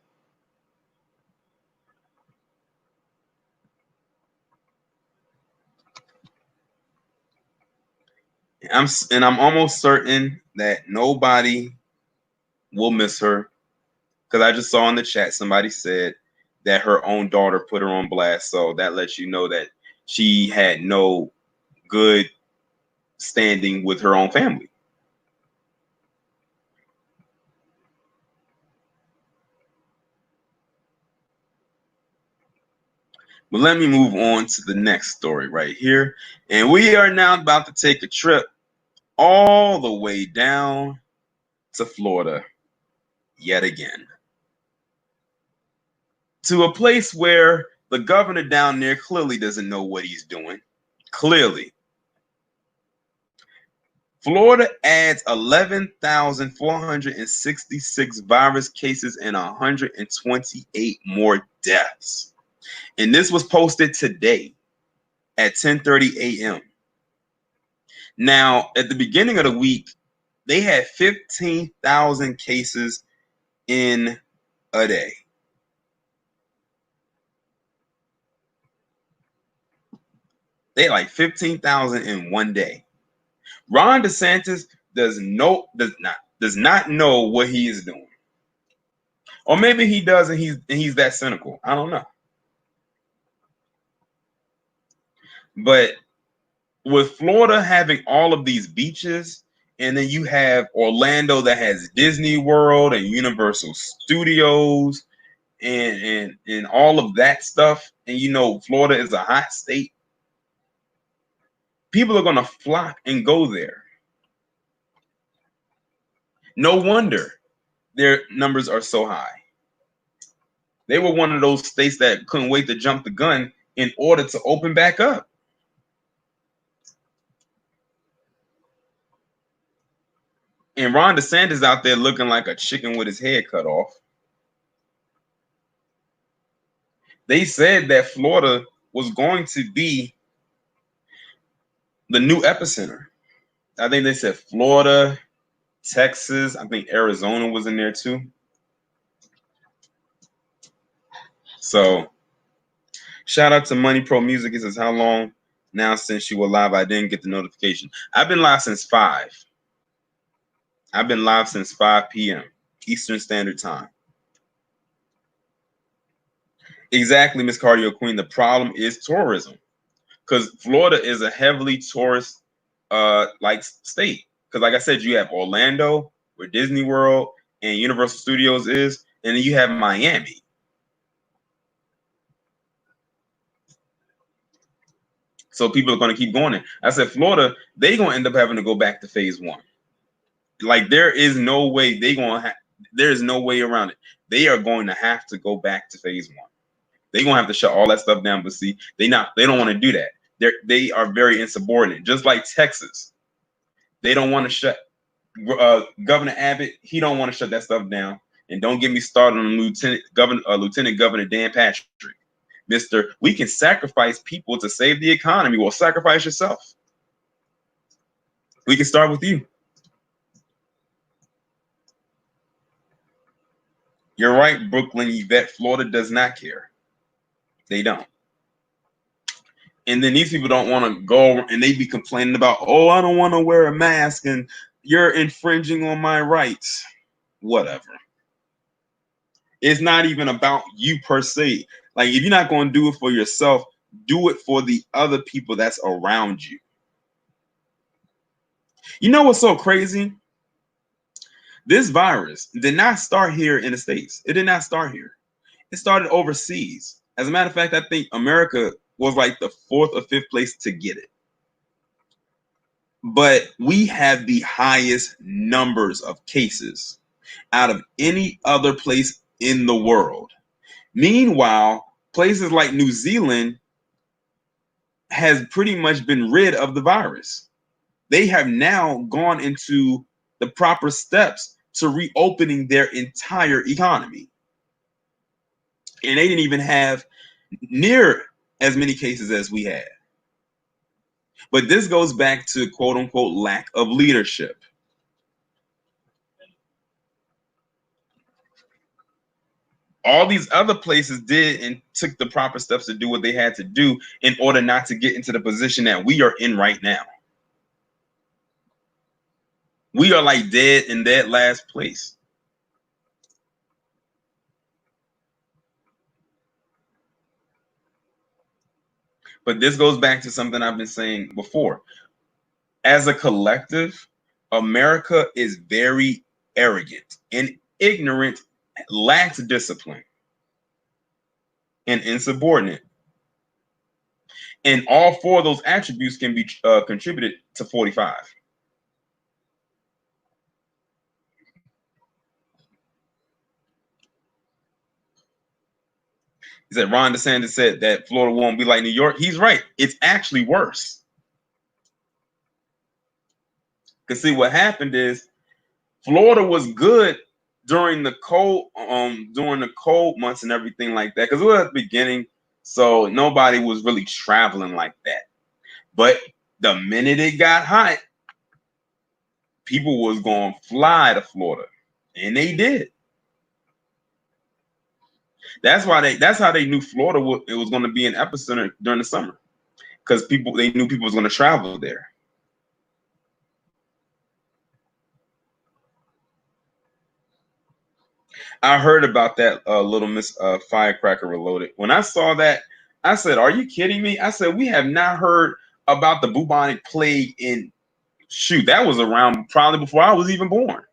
I'm almost certain that nobody will miss her, because I just saw in the chat somebody said that her own daughter put her on blast. So that lets you know that she had no good standing with her own family. But let me move on to the next story right here. And we are now about to take a trip all the way down to Florida yet again. To a place where the governor down there clearly doesn't know what he's doing. Clearly. Florida adds 11,466 virus cases and 128 more deaths. And this was posted today at 10:30 a.m. Now, at the beginning of the week, they had 15,000 cases in a day. They had like 15,000 in one day. Ron DeSantis does not know what he is doing. Or maybe he does and he's that cynical. I don't know. But with Florida having all of these beaches, and then you have Orlando that has Disney World and Universal Studios and all of that stuff, and you know Florida is a hot state, people are going to flock and go there. No wonder their numbers are so high. They were one of those states that couldn't wait to jump the gun in order to open back up. And Ron DeSantis out there looking like a chicken with his head cut off. They said that Florida was going to be the new epicenter. I think they said Florida, Texas. I think Arizona was in there too. So shout out to Money Pro Music. It says, how long now since you were live? I didn't get the notification. I've been live since 5. I've been live since 5 p.m. Eastern Standard Time. Exactly, Miss Cardio Queen. The problem is tourism, because Florida is a heavily tourist like state. Because like I said, you have Orlando, where Disney World and Universal Studios is, and then you have Miami. So people are going to keep going in. I said Florida, they're going to end up having to go back to phase 1. Like there is no way there is no way around it. They are going to have to go back to phase 1. They're going to have to shut all that stuff down. But see, they don't want to do that. They are very insubordinate, just like Texas. They don't want to shut Governor Abbott. He don't want to shut that stuff down. And don't get me started on Lieutenant Governor Dan Patrick. Mr. We can sacrifice people to save the economy. Well, sacrifice yourself. We can start with you. You're right, Brooklyn Yvette. Florida does not care. They don't. And then these people don't want to go and they be complaining about, oh, I don't want to wear a mask and you're infringing on my rights. Whatever. It's not even about you per se. Like, if you're not going to do it for yourself, do it for the other people that's around you. You know what's so crazy? This virus did not start here in the States. It did not start here. It started overseas. As a matter of fact, I think America was like the 4th or 5th place to get it. But we have the highest numbers of cases out of any other place in the world. Meanwhile, places like New Zealand has pretty much been rid of the virus. They have now gone into the proper steps to reopening their entire economy. And they didn't even have near as many cases as we had. But this goes back to quote unquote lack of leadership. All these other places did and took the proper steps to do what they had to do in order not to get into the position that we are in right now. We are like dead in that last place. But this goes back to something I've been saying before. As a collective, America is very arrogant and ignorant, lacks discipline, and insubordinate. And all 4 of those attributes can be contributed to 45. He said Ron DeSantis said that Florida won't be like New York. He's right. It's actually worse. Because see, what happened is Florida was good during the cold months and everything like that. Because it was at the beginning, so nobody was really traveling like that. But the minute it got hot, people was going to fly to Florida, and they did. That's how they knew Florida it was going to be an epicenter during the summer, because they knew people was going to travel there. I heard about that Little Miss Firecracker Reloaded. When I saw that, I said, "Are you kidding me?" I said, "We have not heard about the bubonic plague in that was around probably before I was even born."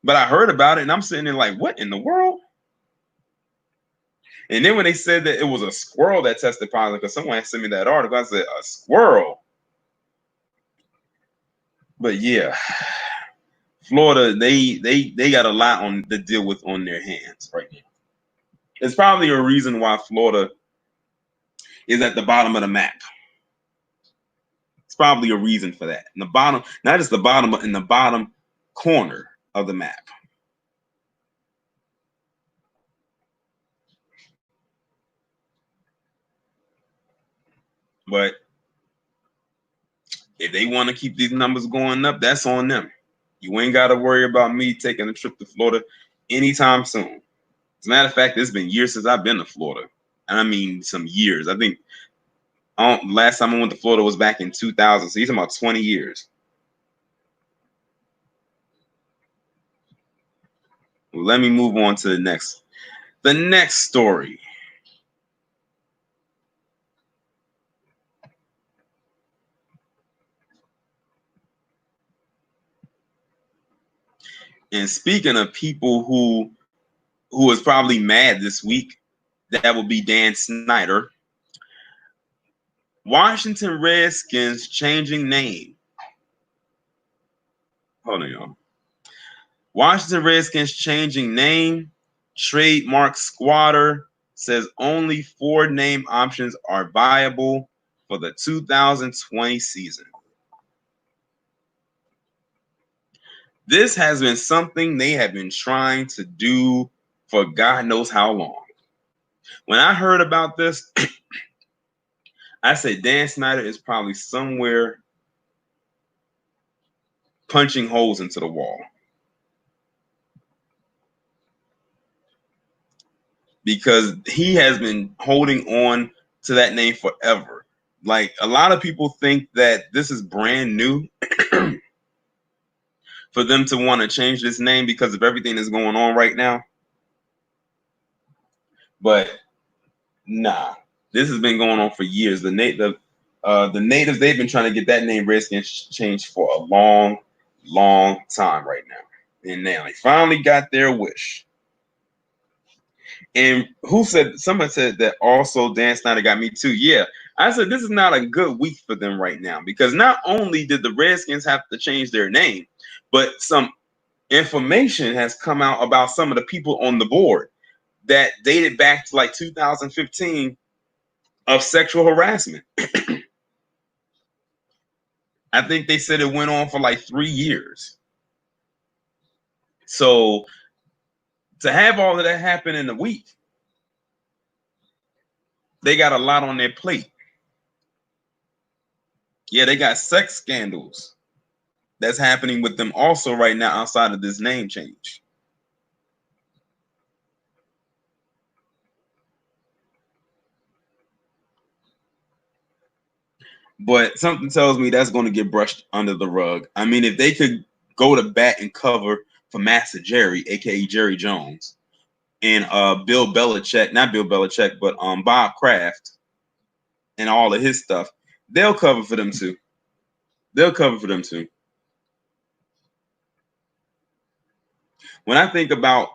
But I heard about it, and I'm sitting there like, "What in the world?" And then when they said that it was a squirrel that tested positive, because someone sent me that article, I said, "A squirrel?" But yeah, Florida, they got a lot to deal with on their hands right now. It's probably a reason why Florida is at the bottom of the map. It's probably a reason for that. In the bottom, not just the bottom, but in the bottom corner of the map. But if they want to keep these numbers going up, that's on them. You ain't got to worry about me taking a trip to Florida anytime soon. As a matter of fact, it's been years since I've been to Florida. And I mean some years. I think last time I went to Florida was back in 2000. So you're talking about 20 years. Well, let me move on to the next story. And speaking of people who was probably mad this week, that would be Dan Snyder. Washington Redskins changing name. Hold on, y'all. Washington Redskins changing name. Trademark squatter says only 4 name options are viable for the 2020 season. This has been something they have been trying to do for God knows how long. When I heard about this, I said Dan Snyder is probably somewhere punching holes into the wall. Because he has been holding on to that name forever. Like, a lot of people think that this is brand new for them to want to change this name because of everything that's going on right now. But nah, this has been going on for years. The natives, they've been trying to get that name Redskins changed for a long, long time right now. And now they finally got their wish. And someone said that also Dan Snyder got me too. Yeah, I said this is not a good week for them right now because not only did the Redskins have to change their name, but some information has come out about some of the people on the board that dated back to like 2015 of sexual harassment. I think they said it went on for like 3 years. So to have all of that happen in a week, they got a lot on their plate. Yeah, they got sex scandals that's happening with them also right now outside of this name change. But something tells me that's going to get brushed under the rug. I mean, if they could go to bat and cover for Master Jerry, aka Jerry Jones, and Bill Belichick, not Bill Belichick, but Bob Kraft and all of his stuff, they'll cover for them too. They'll cover for them too. When I think about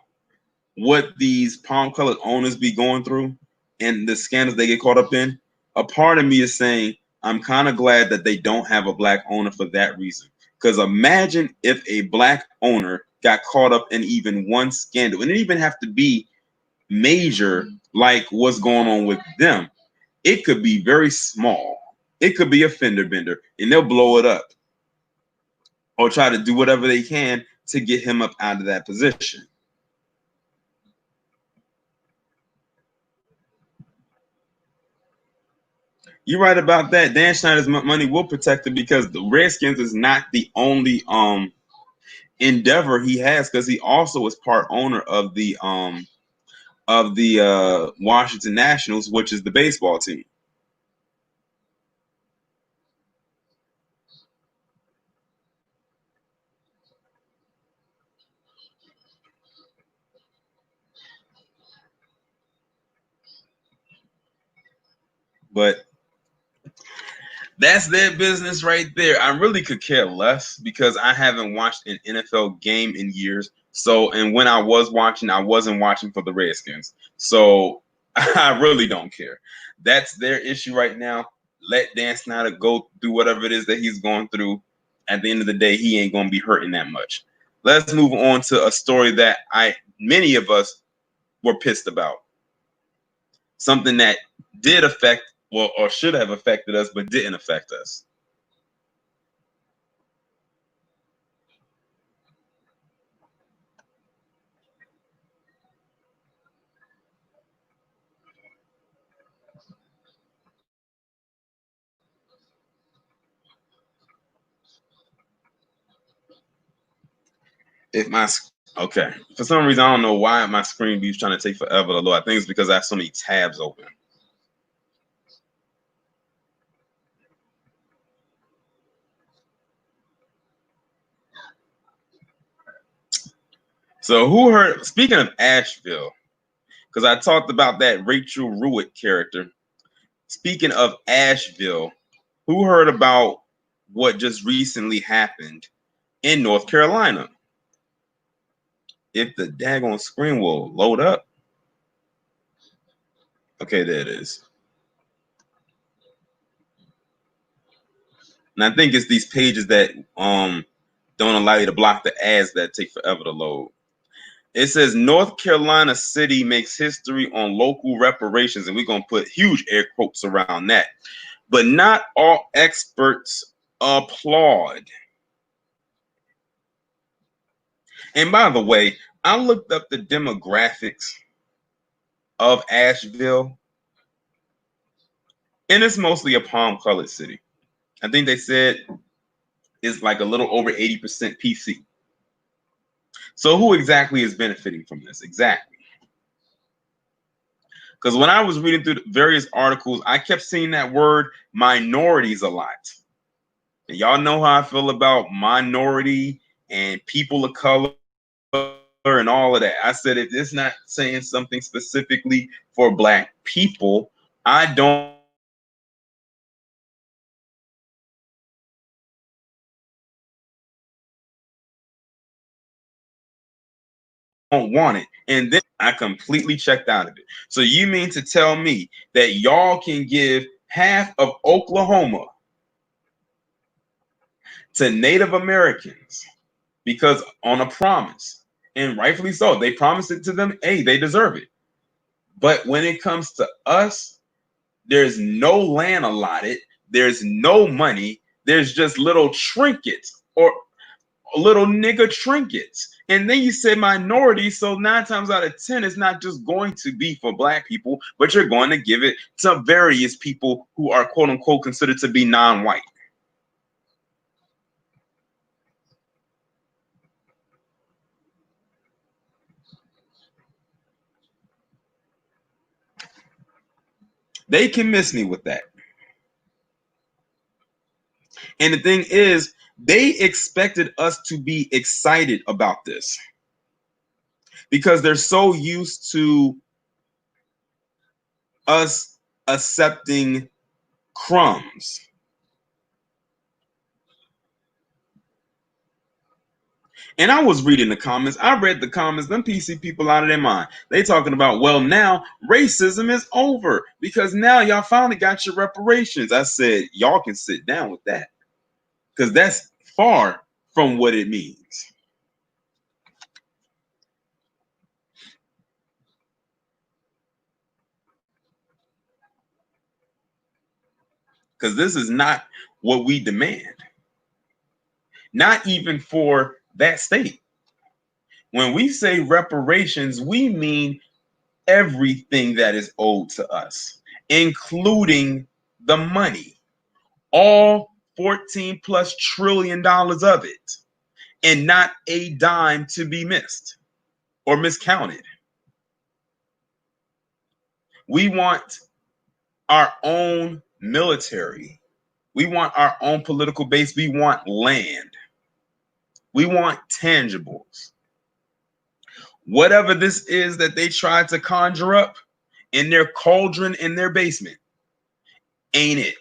what these palm-colored owners be going through and the scandals they get caught up in, a part of me is saying I'm kind of glad that they don't have a black owner for that reason. Because imagine if a black owner got caught up in even one scandal, and it didn't even have to be major like what's going on with them. It could be very small. It could be a fender bender, and they'll blow it up or try to do whatever they can to get him up out of that position. You're right about that. Dan Snyder's money will protect it because the Redskins is not the only endeavor he has, because he also is part owner of the Washington Nationals, which is the baseball team. But that's their business right there. I really could care less because I haven't watched an NFL game in years. So, and when I was watching, I wasn't watching for the Redskins. So I really don't care. That's their issue right now. Let Dan Snyder go through whatever it is that he's going through. At the end of the day, he ain't going to be hurting that much. Let's move on to a story that many of us were pissed about. Something that did affect, well, or should have affected us, but didn't affect us. If my okay, for some reason I don't know why my screen be trying to take forever to load. I think it's because I have so many tabs open. So who heard? Speaking of Asheville, because I talked about that Rachel Ruit character. Speaking of Asheville, who heard about what just recently happened in North Carolina? If the daggone screen will load up. Okay, there it is. And I think it's these pages that don't allow you to block the ads that take forever to load. It says North Carolina city makes history on local reparations, and we're gonna put huge air quotes around that. But not all experts applaud. And by the way, I looked up the demographics of Asheville, and it's mostly a palm-colored city. I think they said it's like a little over 80% PC. So who exactly is benefiting from this? Exactly. Because when I was reading through the various articles, I kept seeing that word minorities a lot. And y'all know how I feel about minority and people of color and all of that. I said if it's not saying something specifically for Black people, I don't want it. And then I completely checked out of it. So you mean to tell me that y'all can give half of Oklahoma to Native Americans because on a promise, and rightfully so, they promised it to them. Hey, they deserve it. But when it comes to us, there's no land allotted, there's no money, there's just little trinkets or little nigga trinkets. And then you say minority, so 9 times out of 10, it's not just going to be for Black people, but you're going to give it to various people who are quote unquote considered to be non-white. They can miss me with that. And the thing is, they expected us to be excited about this because they're so used to us accepting crumbs. And I was reading the comments. I read the comments. Them PC people out of their mind. They talking about, well, now racism is over because now y'all finally got your reparations. I said, y'all can sit down with that because that's far from what it means. Because this is not what we demand. Not even for that state. When we say reparations, we mean everything that is owed to us, including the money, all 14 plus trillion dollars of it, and not a dime to be missed or miscounted. We want our own military. We want our own political base. We want land. We want tangibles. Whatever this is that they tried to conjure up in their cauldron in their basement, ain't it?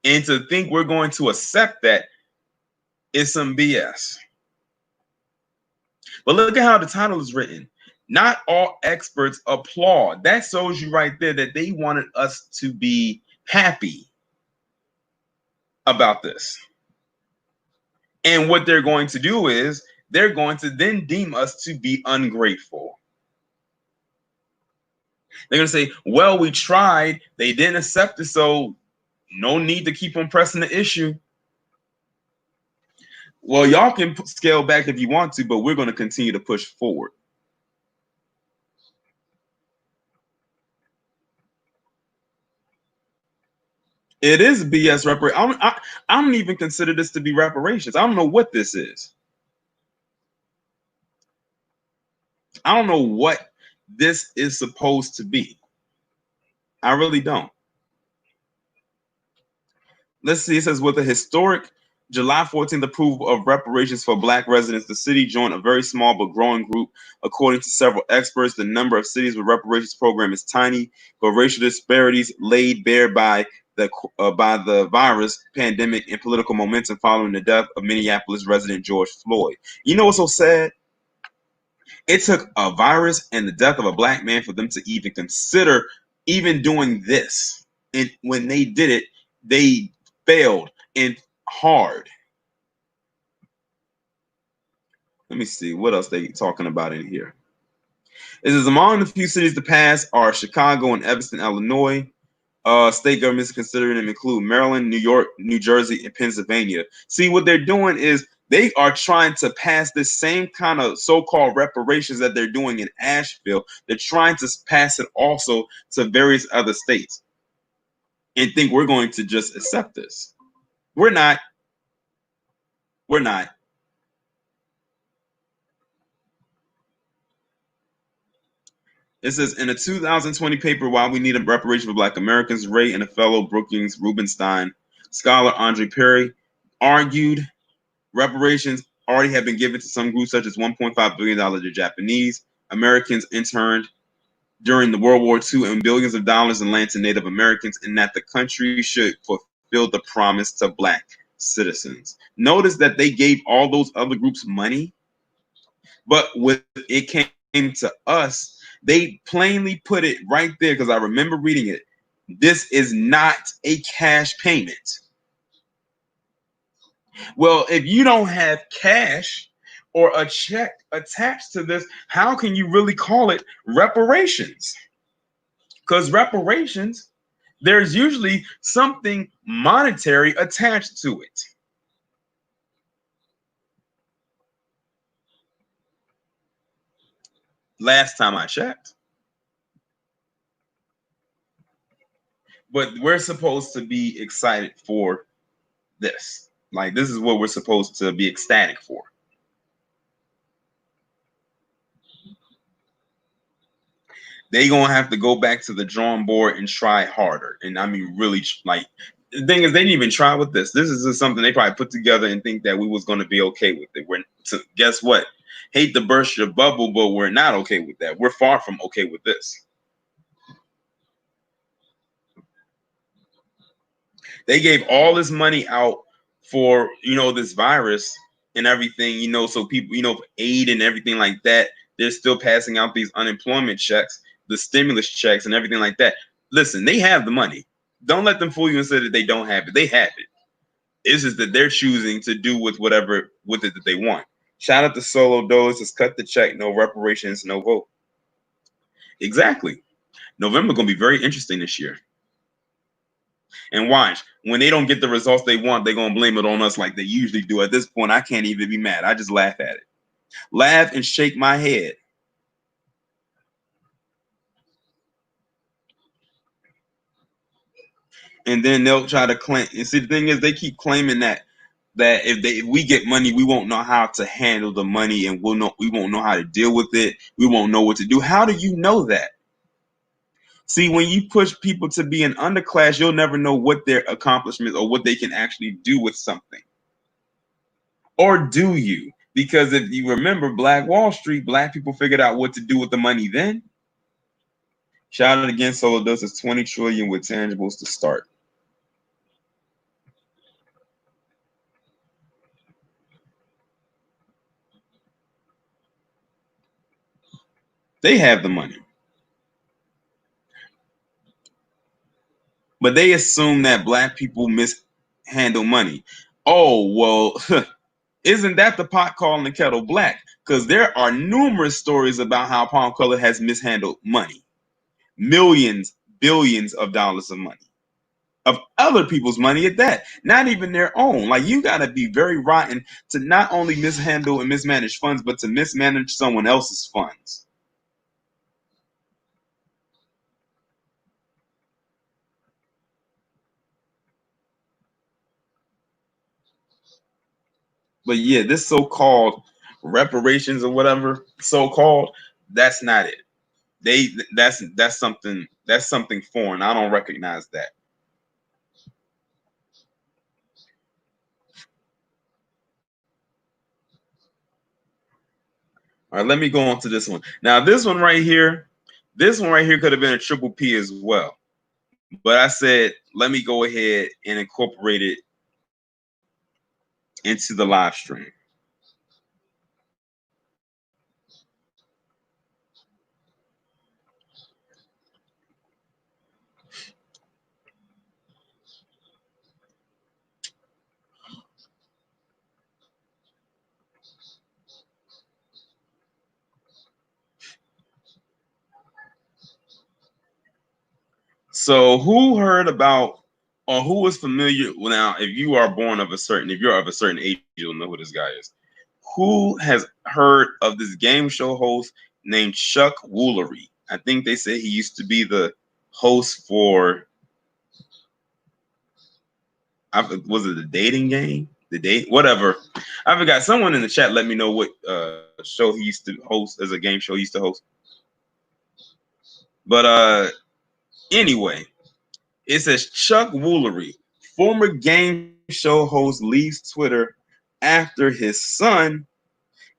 And to think we're going to accept that is some BS. But look at how the title is written. Not all experts applaud. That shows you right there that they wanted us to be happy about this. And what they're going to do is they're going to then deem us to be ungrateful. They're going to say, well, we tried. They didn't accept it. So no need to keep on pressing the issue. Well, y'all can scale back if you want to, but we're going to continue to push forward. It is BS reparation. I don't even consider this to be reparations. I don't know what this is. I don't know what this is supposed to be. I really don't. Let's see. It says with a historic July 14th approval of reparations for Black residents, the city joined a very small but growing group. According to several experts, the number of cities with reparations program is tiny, but racial disparities laid bare by the virus pandemic and political momentum following the death of Minneapolis resident George Floyd. You know what's so sad? It took a virus and the death of a Black man for them to even consider even doing this. And when they did it, they failed and hard. Let me see what else they talking about in here. It says among the few cities to pass are Chicago and Evanston, Illinois. State governments considering them include Maryland, New York, New Jersey, and Pennsylvania. See, what they're doing is they are trying to pass this same kind of so-called reparations that they're doing in Asheville. They're trying to pass it also to various other states and think we're going to just accept this. We're not. We're not. It says in a 2020 paper, Why We Need a Reparation for Black Americans, Ray and a fellow Brookings Rubenstein scholar Andre Perry argued reparations already have been given to some groups such as $1.5 billion to Japanese Americans interned during the World War II and billions of dollars in land to Native Americans, and that the country should fulfill the promise to Black citizens. Notice that they gave all those other groups money, but when it came to us, they plainly put it right there because I remember reading it. This is not a cash payment. Well, if you don't have cash or a check attached to this, how can you really call it reparations? Because reparations, there's usually something monetary attached to it. Last time I checked. But we're supposed to be excited for this. Like, this is what we're supposed to be ecstatic for. They gonna have to go back to the drawing board and try harder. And I mean, really, like, the thing is, they didn't even try with this. This is just something they probably put together and think that we was gonna be okay with it. Guess what? Hate to burst your bubble, but we're not okay with that. We're far from okay with this. They gave all this money out for, this virus and everything, so people, aid and everything like that. They're still passing out these unemployment checks, the stimulus checks, and everything like that. Listen, they have the money. Don't let them fool you and say that they don't have it. They have it. It's just that they're choosing to do with whatever with it that they want. Shout out to Solo Dose. Just cut the check. No reparations, no vote. Exactly. November gonna be very interesting this year. And watch, when they don't get the results they want, they're gonna blame it on us like they usually do. At this point, I can't even be mad. I just laugh at it. Laugh and shake my head. And then they'll try to claim. And see, the thing is, they keep claiming that if we get money, we won't know how to handle the money, and we won't know how to deal with it. We won't know what to do. How do you know that? See, when you push people to be an underclass, you'll never know what their accomplishments or what they can actually do with something. Or do you? Because if you remember Black Wall Street, Black people figured out what to do with the money then. Shout out again, Solo does is 20 trillion with tangibles to start. They have the money. But they assume that Black people mishandle money. Oh, well, isn't that the pot calling the kettle black? Because there are numerous stories about how Palm Color has mishandled money. Millions, billions of dollars of money. Of other people's money at that, not even their own. Like, you got to be very rotten to not only mishandle and mismanage funds, but to mismanage someone else's funds. But yeah, this so-called reparations or whatever, so-called, That's not it. That's something foreign. I don't recognize that. All right, let me go on to this one. Now, this one right here could have been a triple P as well. But I said, let me go ahead and incorporate it into the live stream. So who heard about or who is familiar now? If you're of a certain age, you'll know who this guy is. Who has heard of this game show host named Chuck Woolery? I think they said he used to be the host for was it the dating game? The date, whatever. I forgot. Someone in the chat let me know what show he used to host as a game show he used to host. But anyway, it says Chuck Woolery, former game show host, leaves Twitter after his son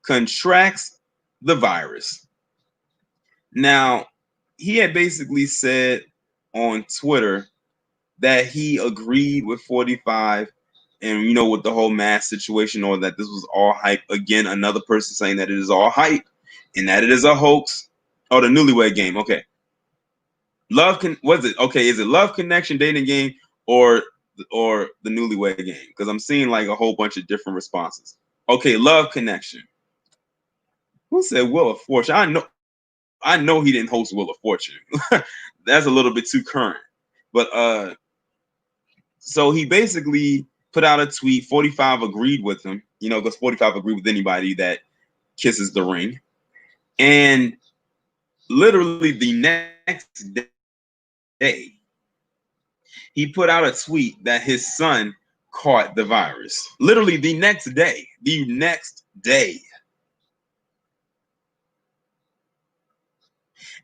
contracts the virus. Now, he had basically said on Twitter that he agreed with 45 and with the whole mask situation, or that this was all hype. Again, another person saying that it is all hype and that it is a hoax. Oh, the Newlywed Game. Okay. Is it Love Connection dating game or the Newlywed Game? Because I'm seeing like a whole bunch of different responses. Okay, Love Connection. Who said Wheel of Fortune? I know he didn't host Wheel of Fortune. That's a little bit too current. But so he basically put out a tweet. 45 agreed with him, because 45 agreed with anybody that kisses the ring. And literally the next day, he put out a tweet that his son caught the virus. Literally the next day.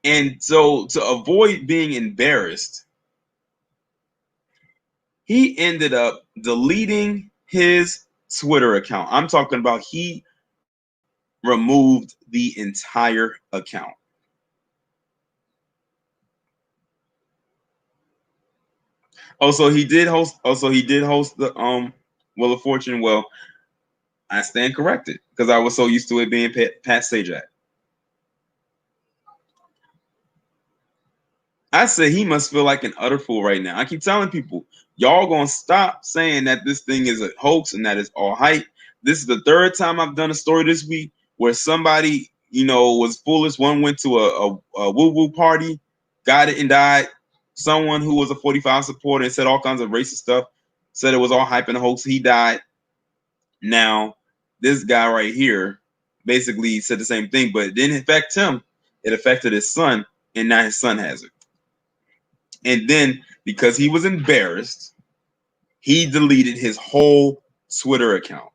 And so to avoid being embarrassed, he ended up deleting his Twitter account. I'm talking about he removed the entire account. Also, he did host the Wheel of Fortune. Well, I stand corrected because I was so used to it being Pat Sajak. I say he must feel like an utter fool right now. I keep telling people, y'all gonna stop saying that this thing is a hoax and that it's all hype. This is the third time I've done a story this week where somebody, was foolish. One went to a woo-woo party, got it and died. Someone who was a 45 supporter and said all kinds of racist stuff, said it was all hype and a hoax. He died. Now, this guy right here basically said the same thing, but it didn't affect him. It affected his son, and now his son has it. And then because he was embarrassed, he deleted his whole Twitter account.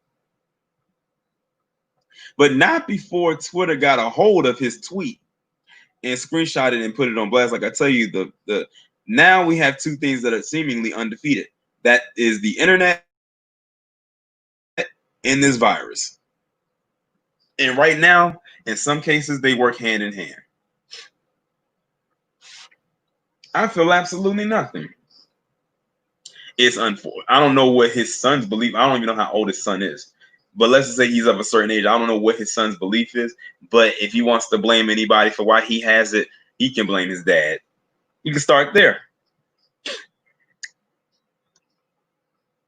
But not before Twitter got a hold of his tweet and screenshot it and put it on blast. Like I tell you, the now we have two things that are seemingly undefeated. That is the internet and this virus. And right now, in some cases, they work hand in hand. I feel absolutely nothing. It's unfortunate. I don't know what his son's belief. I don't even know how old his son is. But let's just say he's of a certain age. I don't know what his son's belief is. But if he wants to blame anybody for why he has it, he can blame his dad. You can start there.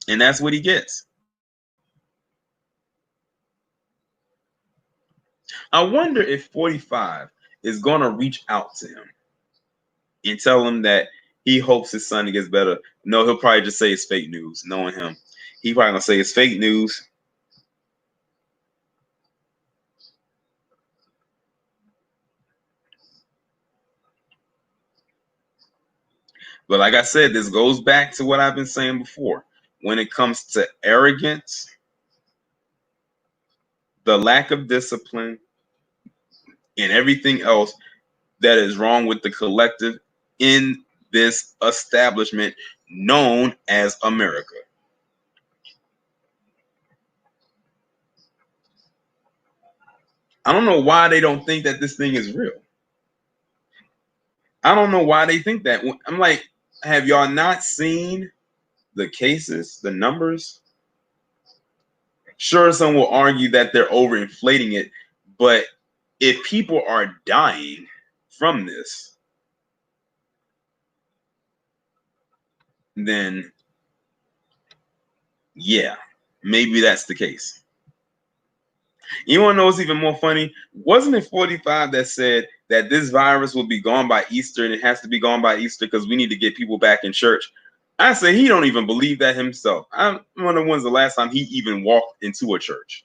And that's what he gets. I wonder if 45 is going to reach out to him and tell him that he hopes his son gets better. No, he'll probably just say it's fake news, knowing him. He probably going to say it's fake news. But like I said, this goes back to what I've been saying before. When it comes to arrogance, the lack of discipline, and everything else that is wrong with the collective in this establishment known as America. I don't know why they don't think that this thing is real. I don't know why they think that. I'm like, have y'all not seen the cases, the numbers? Sure, some will argue that they're overinflating it, but if people are dying from this, then yeah, maybe that's the case. You want to know what's even more funny? Wasn't it 45 that said that this virus will be gone by Easter, and it has to be gone by Easter because we need to get people back in church? I say he don't even believe that himself. I wonder when's the last time he even walked into a church.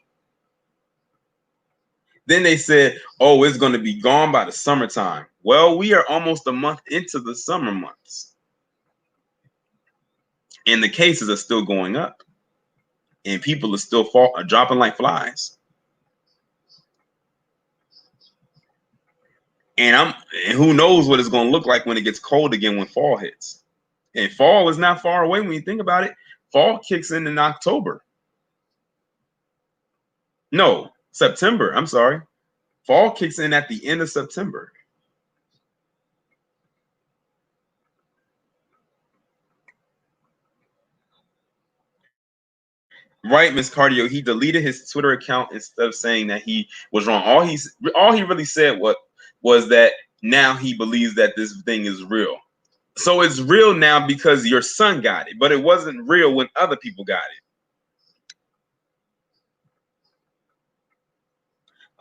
Then they said, oh, it's going to be gone by the summertime. Well, we are almost a month into the summer months, and the cases are still going up, and people are still dropping like flies. And who knows what it's going to look like when it gets cold again when fall hits. And fall is not far away when you think about it. Fall kicks in October. No, September. I'm sorry. Fall kicks in at the end of September. Right, Miss Cardio. He deleted his Twitter account instead of saying that he was wrong. All he really said was that now he believes that this thing is real. So it's real now because your son got it, but it wasn't real when other people got it.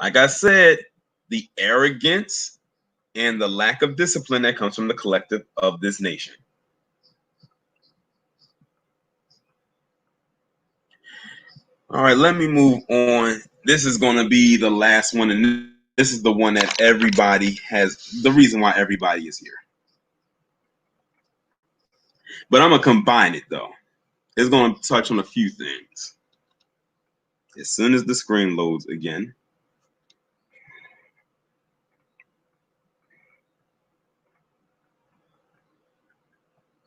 Like I said, the arrogance and the lack of discipline that comes from the collective of this nation. All right, let me move on. This is going to be the last one, and this is the one that everybody has, the reason why everybody is here. But I'm going to combine it, though. It's going to touch on a few things. As soon as the screen loads again.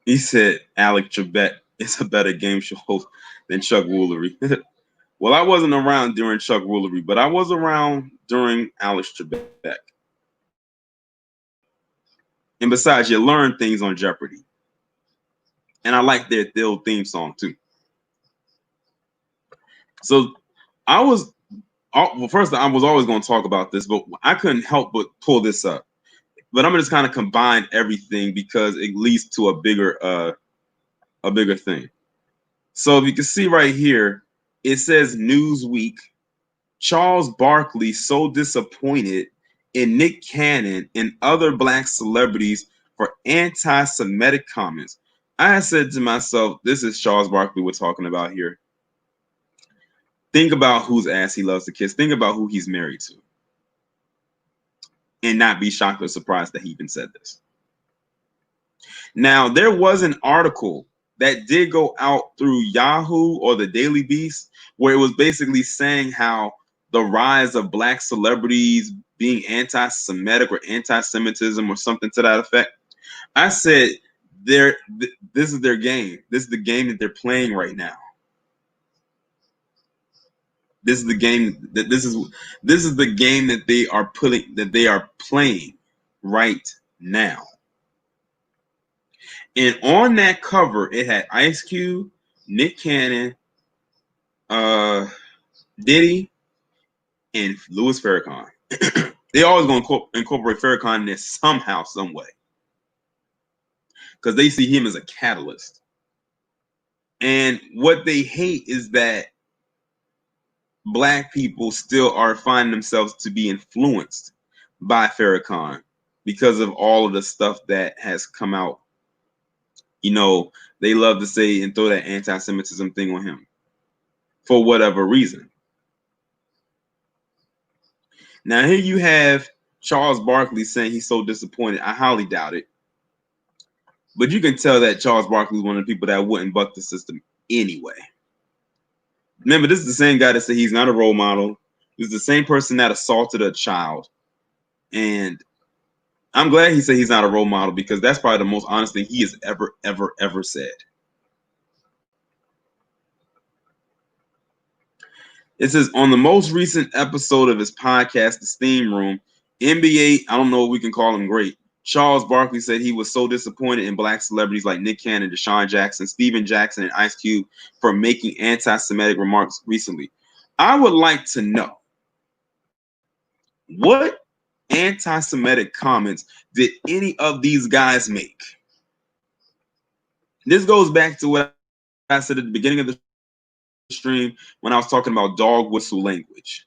He said Alec Trebek is a better game show host than Chuck Woolery. Well, I wasn't around during Chuck Woolery, but I was around during Alex Trebek. And besides, you learn things on Jeopardy. And I like their theme song too. So first I was always going to talk about this, but I couldn't help but pull this up. But I'm gonna just kind of combine everything because it leads to a bigger thing. So if you can see right here, it says Newsweek, Charles Barkley so disappointed in Nick Cannon and other black celebrities for anti-Semitic comments. I said to myself, this is Charles Barkley we're talking about here. Think about whose ass he loves to kiss. Think about who he's married to. And not be shocked or surprised that he even said this. Now, there was an article that did go out through Yahoo or the Daily Beast where it was basically saying how the rise of black celebrities being anti-Semitic or anti-Semitism or something to that effect. I said, this is their game. This is the game that they're playing right now. This is the game that this is the game that they are playing right now. And on that cover, it had Ice Cube, Nick Cannon, Diddy, and Louis Farrakhan. They always going to incorporate Farrakhan in this somehow, some way, because they see him as a catalyst. And what they hate is that black people still are finding themselves to be influenced by Farrakhan because of all of the stuff that has come out. You know, they love to say and throw that anti-Semitism thing on him for whatever reason. Now here you have Charles Barkley saying he's so disappointed. I highly doubt it. But you can tell that Charles Barkley is one of the people that wouldn't buck the system anyway. Remember, this is the same guy that said he's not a role model. He's the same person that assaulted a child. And I'm glad he said he's not a role model, because that's probably the most honest thing he has ever said. It says, on the most recent episode of his podcast, The Steam Room, NBA, I don't know if we can call him great, Charles Barkley said he was so disappointed in black celebrities like Nick Cannon, Deshaun Jackson, Steven Jackson, and Ice Cube for making anti-Semitic remarks recently. I would like to know, what anti-Semitic comments did any of these guys make? This goes back to what I said at the beginning of the stream when I was talking about dog whistle language.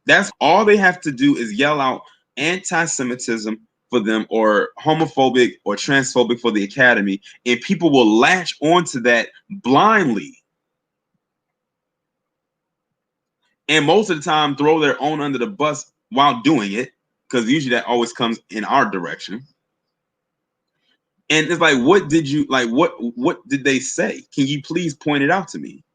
That's all they have to do, is yell out anti-Semitism for them, or homophobic or transphobic for the Academy, and people will latch onto that blindly. And most of the time throw their own under the bus while doing it, because usually that always comes in our direction. And it's like, what did you like? What did they say? Can you please point it out to me?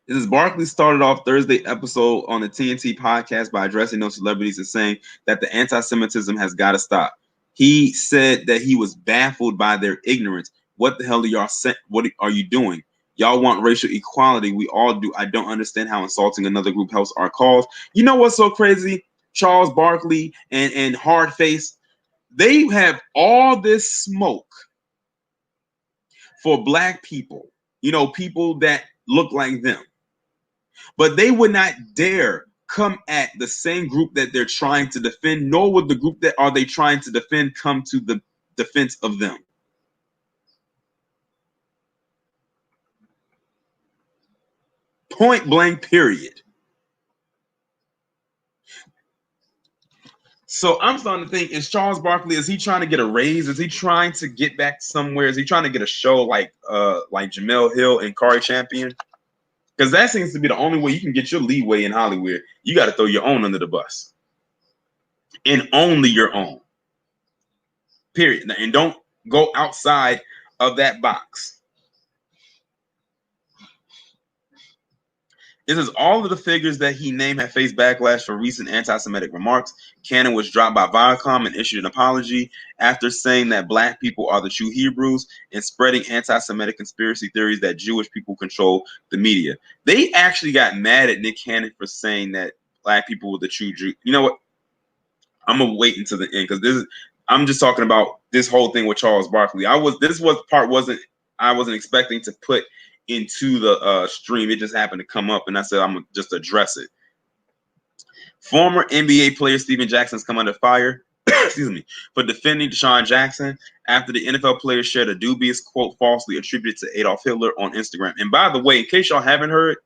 This is Barkley started off Thursday episode on the TNT podcast by addressing those celebrities and saying that the anti-Semitism has got to stop. He said that he was baffled by their ignorance. What the hell are y'all saying? What are you doing? Y'all want racial equality. We all do. I don't understand how insulting another group helps our cause. You know what's so crazy? Charles Barkley and Hardface, they have all this smoke for black people, you know, people that look like them. But they would not dare come at the same group that they're trying to defend, nor would the group that are they trying to defend come to the defense of them. Point blank, period. So I'm starting to think, is Charles Barkley, is he trying to get a raise? Is he trying to get back somewhere? Is he trying to get a show like Jemele Hill and Kari Champion? Because that seems to be the only way you can get your leeway in Hollywood. You got to throw your own under the bus. And only your own. Period. And don't go outside of that box. This is all of the figures that he named have faced backlash for recent anti-Semitic remarks. Cannon was dropped by Viacom and issued an apology after saying that black people are the true Hebrews and spreading anti-Semitic conspiracy theories that Jewish people control the media. They actually got mad at Nick Cannon for saying that black people were the true Jew. You know what? I'm gonna wait until the end, because I'm just talking about this whole thing with Charles Barkley. I wasn't expecting to put into the stream. It just happened to come up, and I said I'm gonna just address it. Former NBA player Steven Jackson's come under fire excuse me, for defending Deshaun Jackson after the NFL player shared a dubious quote falsely attributed to Adolf Hitler on Instagram. And by the way, in case y'all haven't heard,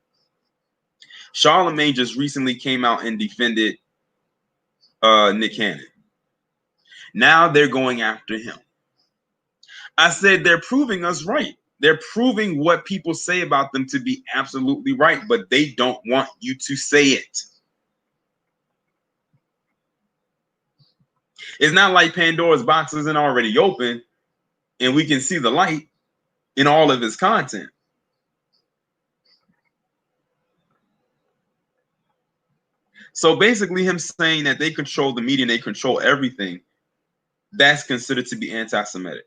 Charlemagne just recently came out and defended Nick Cannon. Now they're going after him. I said they're proving us right. They're proving what people say about them to be absolutely right, but they don't want you to say it. It's not like Pandora's box isn't already open and we can see the light in all of his content. So basically him saying that they control the media and they control everything, that's considered to be anti-Semitic.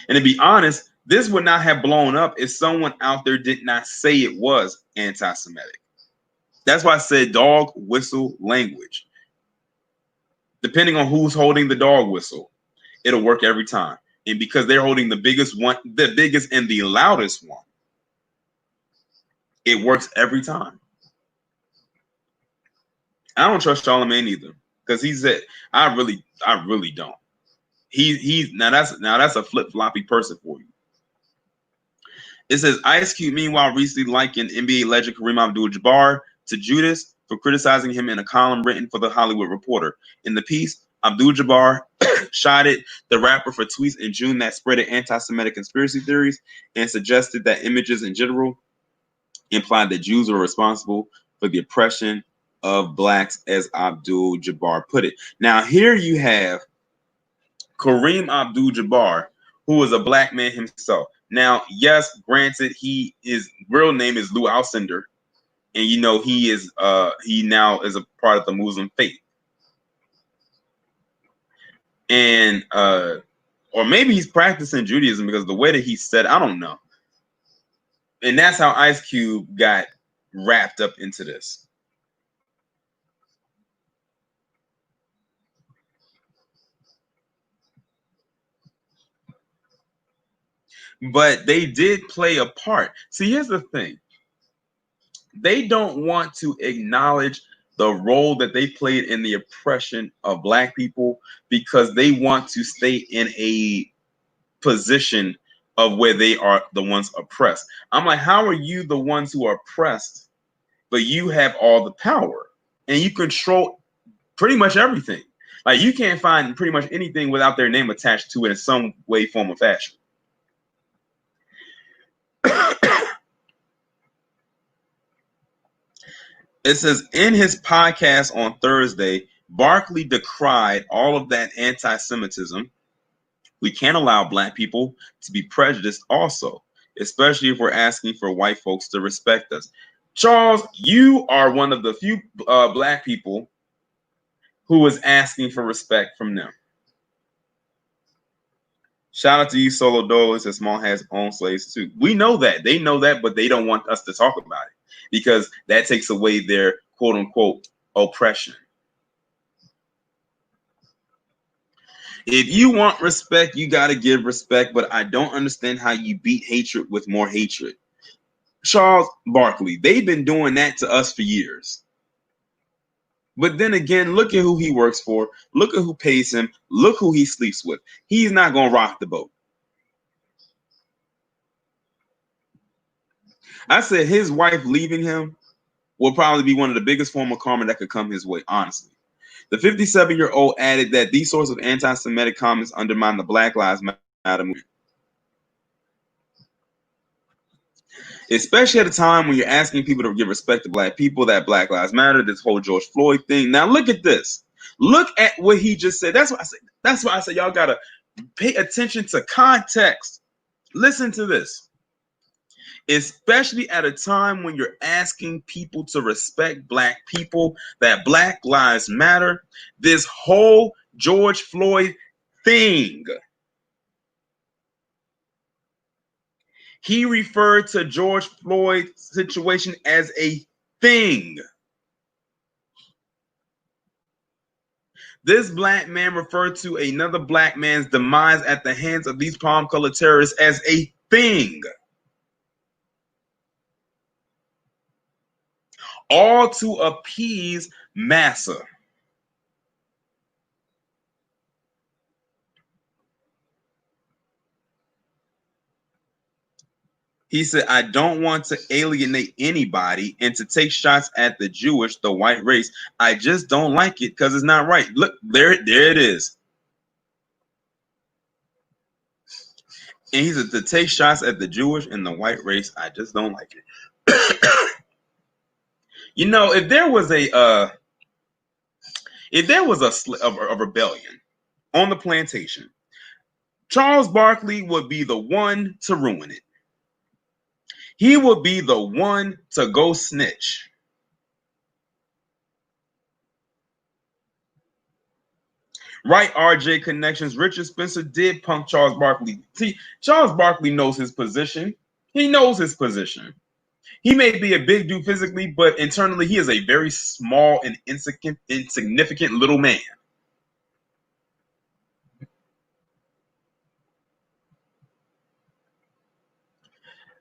And to be honest, this would not have blown up if someone out there did not say it was anti-Semitic. That's why I said dog whistle language. Depending on who's holding the dog whistle, it'll work every time. And because they're holding the biggest one, the biggest and the loudest one, it works every time. I don't trust Charlemagne either, because he said, I really don't. He's now that's a flip-floppy person for you. It says Ice Cube, meanwhile, recently likened NBA legend Kareem Abdul-Jabbar to Judas for criticizing him in a column written for The Hollywood Reporter. In the piece, Abdul-Jabbar shotted the rapper for tweets in June that spread anti-Semitic conspiracy theories and suggested that images in general implied that Jews were responsible for the oppression of blacks, as Abdul-Jabbar put it. Now, here you have Kareem Abdul-Jabbar, who is a black man himself. Now, yes, granted, his real name is Lou Alcindor, and he now is a part of the Muslim faith. And or maybe he's practicing Judaism, because the way that he said, I don't know. And that's how Ice Cube got wrapped up into this. But they did play a part. See, here's the thing. They don't want to acknowledge the role that they played in the oppression of black people, because they want to stay in a position of where they are the ones oppressed. I'm like, how are you the ones who are oppressed, but you have all the power and you control pretty much everything? Like, you can't find pretty much anything without their name attached to it in some way, form, or fashion. It says, in his podcast on Thursday, Barkley decried all of that anti-Semitism. We can't allow black people to be prejudiced also, especially if we're asking for white folks to respect us. Charles, you are one of the few black people who is asking for respect from them. Shout out to you, Solo Dolo. It says Small has owned slaves too. We know that. They know that, but they don't want us to talk about it, because that takes away their quote unquote oppression. If you want respect, you got to give respect, but I don't understand how you beat hatred with more hatred. Charles Barkley, they've been doing that to us for years. But then again, look at who he works for. Look at who pays him. Look who he sleeps with. He's not going to rock the boat. I said his wife leaving him will probably be one of the biggest form of karma that could come his way, honestly. The 57-year-old added that these sorts of anti-Semitic comments undermine the Black Lives Matter movement, especially at a time when you're asking people to give respect to black people, that Black Lives Matter, this whole George Floyd thing. Now look at this. Look at what he just said. That's why I said y'all gotta pay attention to context. Listen to this. Especially at a time when you're asking people to respect black people, that Black Lives Matter, this whole George Floyd thing. He referred to George Floyd's situation as a thing. This black man referred to another black man's demise at the hands of these palm-colored terrorists as a thing. All to appease massa. He said, I don't want to alienate anybody and to take shots at the Jewish, the white race. I just don't like it because it's not right. Look, there it is. And he said, to take shots at the Jewish and the white race, I just don't like it. You know, if there was a rebellion on the plantation, Charles Barkley would be the one to ruin it. He would be the one to go snitch. Right, RJ Connections. Richard Spencer did punk Charles Barkley. See, Charles Barkley knows his position. He knows his position. He may be a big dude physically, but internally he is a very small and insignificant little man.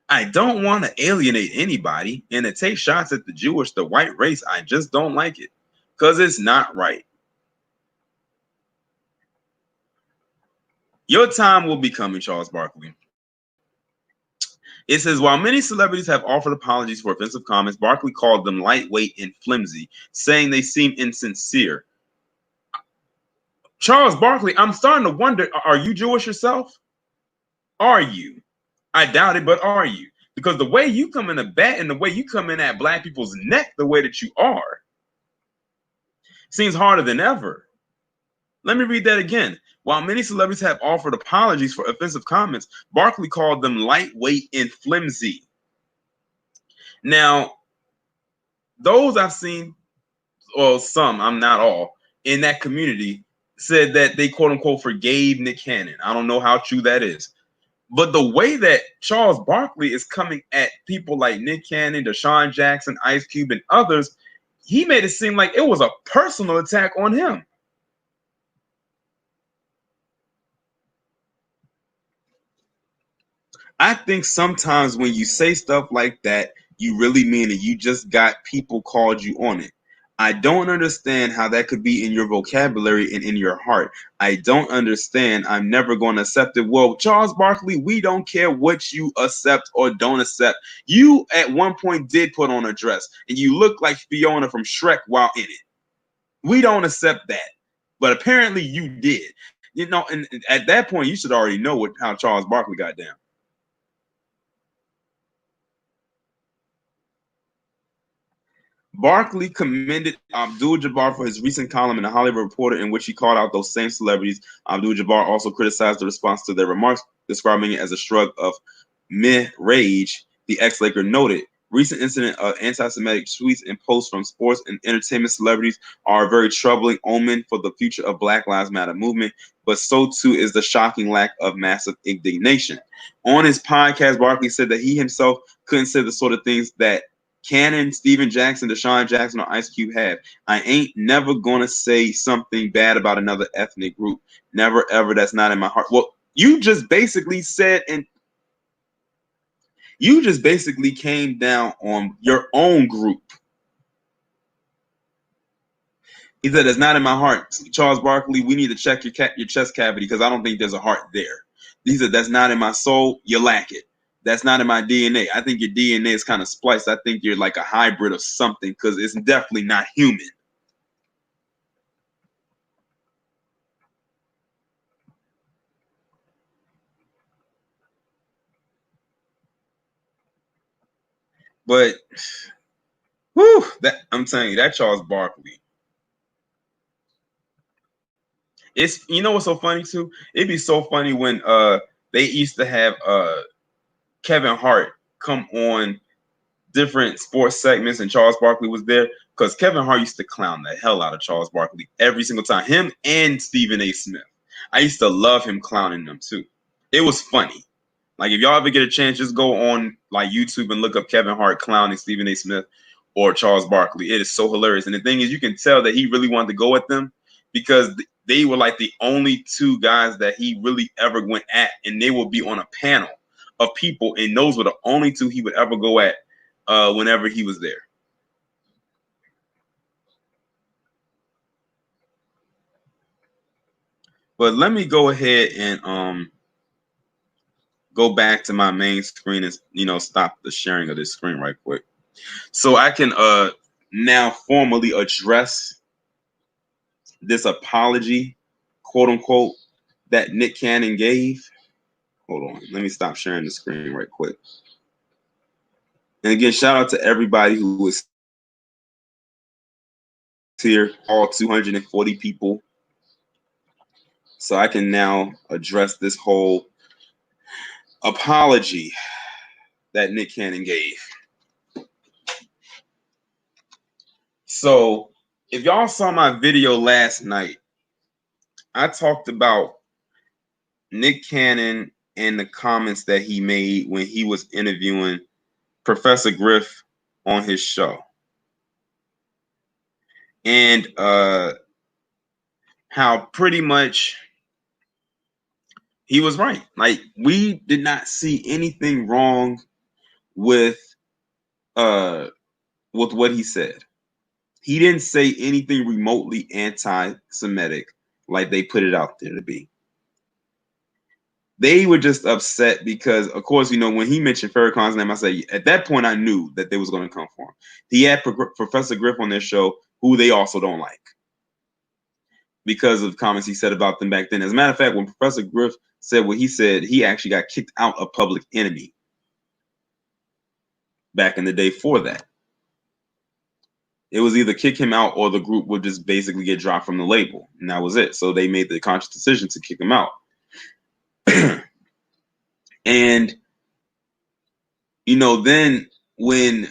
I don't want to alienate anybody, and to take shots at the Jewish, the white race, I just don't like it because it's not right. Your time will be coming, Charles Barkley. It says, while many celebrities have offered apologies for offensive comments, Barkley called them lightweight and flimsy, saying they seem insincere. Charles Barkley, I'm starting to wonder, are you Jewish yourself? Are you? I doubt it, but are you? Because the way you come in the bat and the way you come in at black people's neck, the way that you are, seems harder than ever. Let me read that again. While many celebrities have offered apologies for offensive comments, Barkley called them lightweight and flimsy. Now, those I've seen, well, some, I'm not all, in that community said that they quote unquote forgave Nick Cannon. I don't know how true that is. But the way that Charles Barkley is coming at people like Nick Cannon, Deshaun Jackson, Ice Cube, and others, he made it seem like it was a personal attack on him. I think sometimes when you say stuff like that, you really mean it. You just got people called you on it. I don't understand how that could be in your vocabulary and in your heart. I don't understand. I'm never going to accept it. Well, Charles Barkley, we don't care what you accept or don't accept. You at one point did put on a dress and you look like Fiona from Shrek while in it. We don't accept that. But apparently you did. You know, and at that point, you should already know how Charles Barkley got down. Barkley commended Abdul-Jabbar for his recent column in the Hollywood Reporter in which he called out those same celebrities. Abdul-Jabbar also criticized the response to their remarks, describing it as a shrug of meh rage. The ex-Laker noted, recent incident of anti-Semitic tweets and posts from sports and entertainment celebrities are a very troubling omen for the future of Black Lives Matter movement, but so too is the shocking lack of massive indignation. On his podcast, Barkley said that he himself couldn't say the sort of things that Cannon, Steven Jackson, Deshaun Jackson, or Ice Cube have. I ain't never gonna say something bad about another ethnic group. Never ever. That's not in my heart. Well, you just basically said, and you just basically came down on your own group. He said, "That's not in my heart." Charles Barkley, we need to check your chest cavity because I don't think there's a heart there. He said, "That's not in my soul. You lack it. That's not in my DNA. I think your DNA is kind of spliced. I think you're like a hybrid of something because it's definitely not human." But whew, that I'm telling you, that Charles Barkley. It's, you know what's so funny too? It'd be so funny when they used to have Kevin Hart come on different sports segments and Charles Barkley was there, because Kevin Hart used to clown the hell out of Charles Barkley every single time. Him and Stephen A. Smith. I used to love him clowning them too. It was funny. Like if y'all ever get a chance, just go on like YouTube and look up Kevin Hart clowning Stephen A. Smith or Charles Barkley. It is so hilarious. And the thing is, you can tell that he really wanted to go at them because they were like the only two guys that he really ever went at, and they would be on a panel of people, and those were the only two he would ever go at whenever he was there. But let me go ahead and go back to my main screen and stop the sharing of this screen right quick, so I can now formally address this apology, quote unquote, that Nick Cannon gave. Hold on, let me stop sharing the screen right quick. And again, shout out to everybody who is here, all 240 people. So I can now address this whole apology that Nick Cannon gave. So if y'all saw my video last night, I talked about Nick Cannon and the comments that he made when he was interviewing Professor Griff on his show. And how pretty much he was right. Like, we did not see anything wrong with what he said. He didn't say anything remotely anti-Semitic like they put it out there to be. They were just upset because, of course, when he mentioned Farrakhan's name, I said, at that point, I knew that they was going to come for him. He had Professor Griff on their show, who they also don't like because of comments he said about them back then. As a matter of fact, when Professor Griff said what he said, he actually got kicked out of Public Enemy back in the day for that. It was either kick him out or the group would just basically get dropped from the label, and that was it. So they made the conscious decision to kick him out. And then when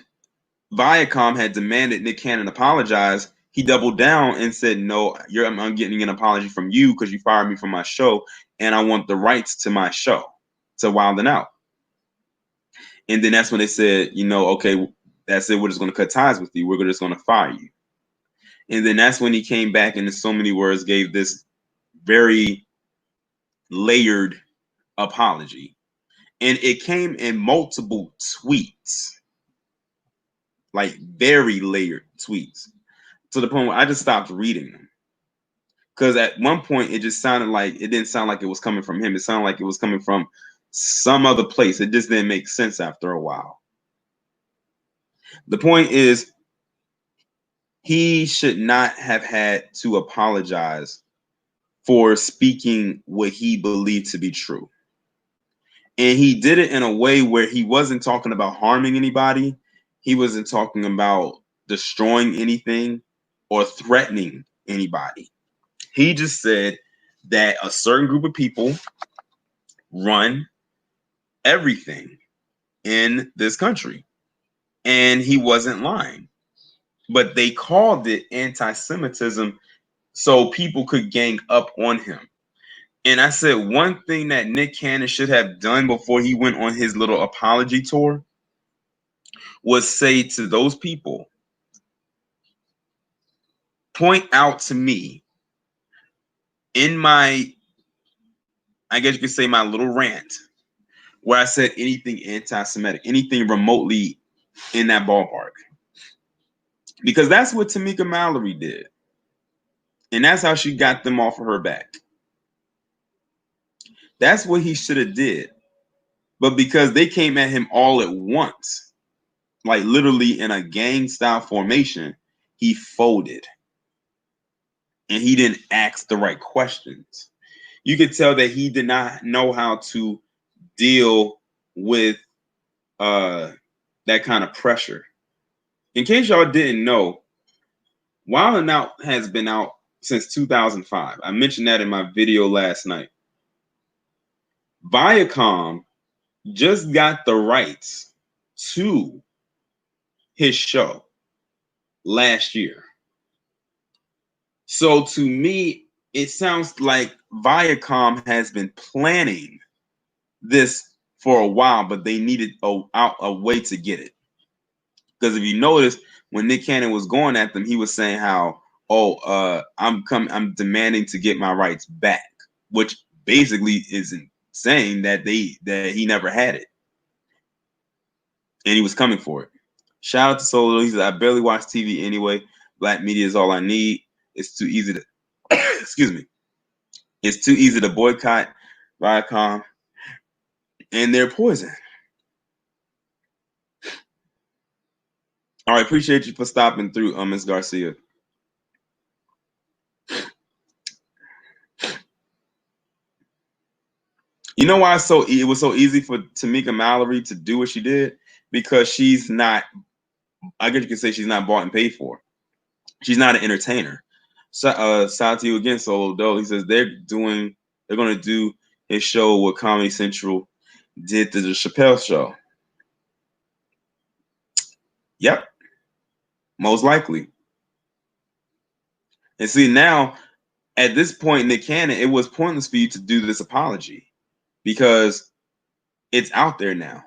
Viacom had demanded Nick Cannon apologize, he doubled down and said, "No, I'm getting an apology from you because you fired me from my show, and I want the rights to my show, to Wild 'N Out." And then that's when they said, okay, that's it. We're just going to cut ties with you. We're just going to fire you. And then that's when he came back and in so many words gave this very layered apology. And it came in multiple tweets, like very layered tweets, to the point where I just stopped reading them. Because at one point it just sounded like it didn't sound like it was coming from him. It sounded like it was coming from some other place. It just didn't make sense after a while. The point is, he should not have had to apologize for speaking what he believed to be true. And he did it in a way where he wasn't talking about harming anybody. He wasn't talking about destroying anything or threatening anybody. He just said that a certain group of people run everything in this country. And he wasn't lying. But they called it anti-Semitism so people could gang up on him. And I said one thing that Nick Cannon should have done before he went on his little apology tour was say to those people, point out to me in my, I guess you could say my little rant, where I said anything anti-Semitic, anything remotely in that ballpark. Because that's what Tamika Mallory did. And that's how she got them off of her back. That's what he should have did. But because they came at him all at once, like literally in a gang style formation, he folded. And he didn't ask the right questions. You could tell that he did not know how to deal with that kind of pressure. In case y'all didn't know, Wild 'N Out has been out since 2005. I mentioned that in my video last night. Viacom just got the rights to his show last year. So to me, it sounds like Viacom has been planning this for a while, but they needed a way to get it. Because if you notice, when Nick Cannon was going at them, he was saying how, I'm demanding to get my rights back, which basically isn't saying that he never had it. And he was coming for it. Shout out to Solo. He said, I barely watch TV anyway. Black media is all I need. It's too easy to excuse me. It's too easy to boycott Viacom and their poison. All right, appreciate you for stopping through, Ms. Garcia. You know why it was so easy for Tamika Mallory to do what she did? Because she's not, I guess you could say she's not bought and paid for. She's not an entertainer. So, shout out to you again, Solo Doe. He says they're going to do his show what Comedy Central did to the Chappelle Show. Yep, most likely. And see, now at this point, Nick Cannon, it was pointless for you to do this apology because it's out there now.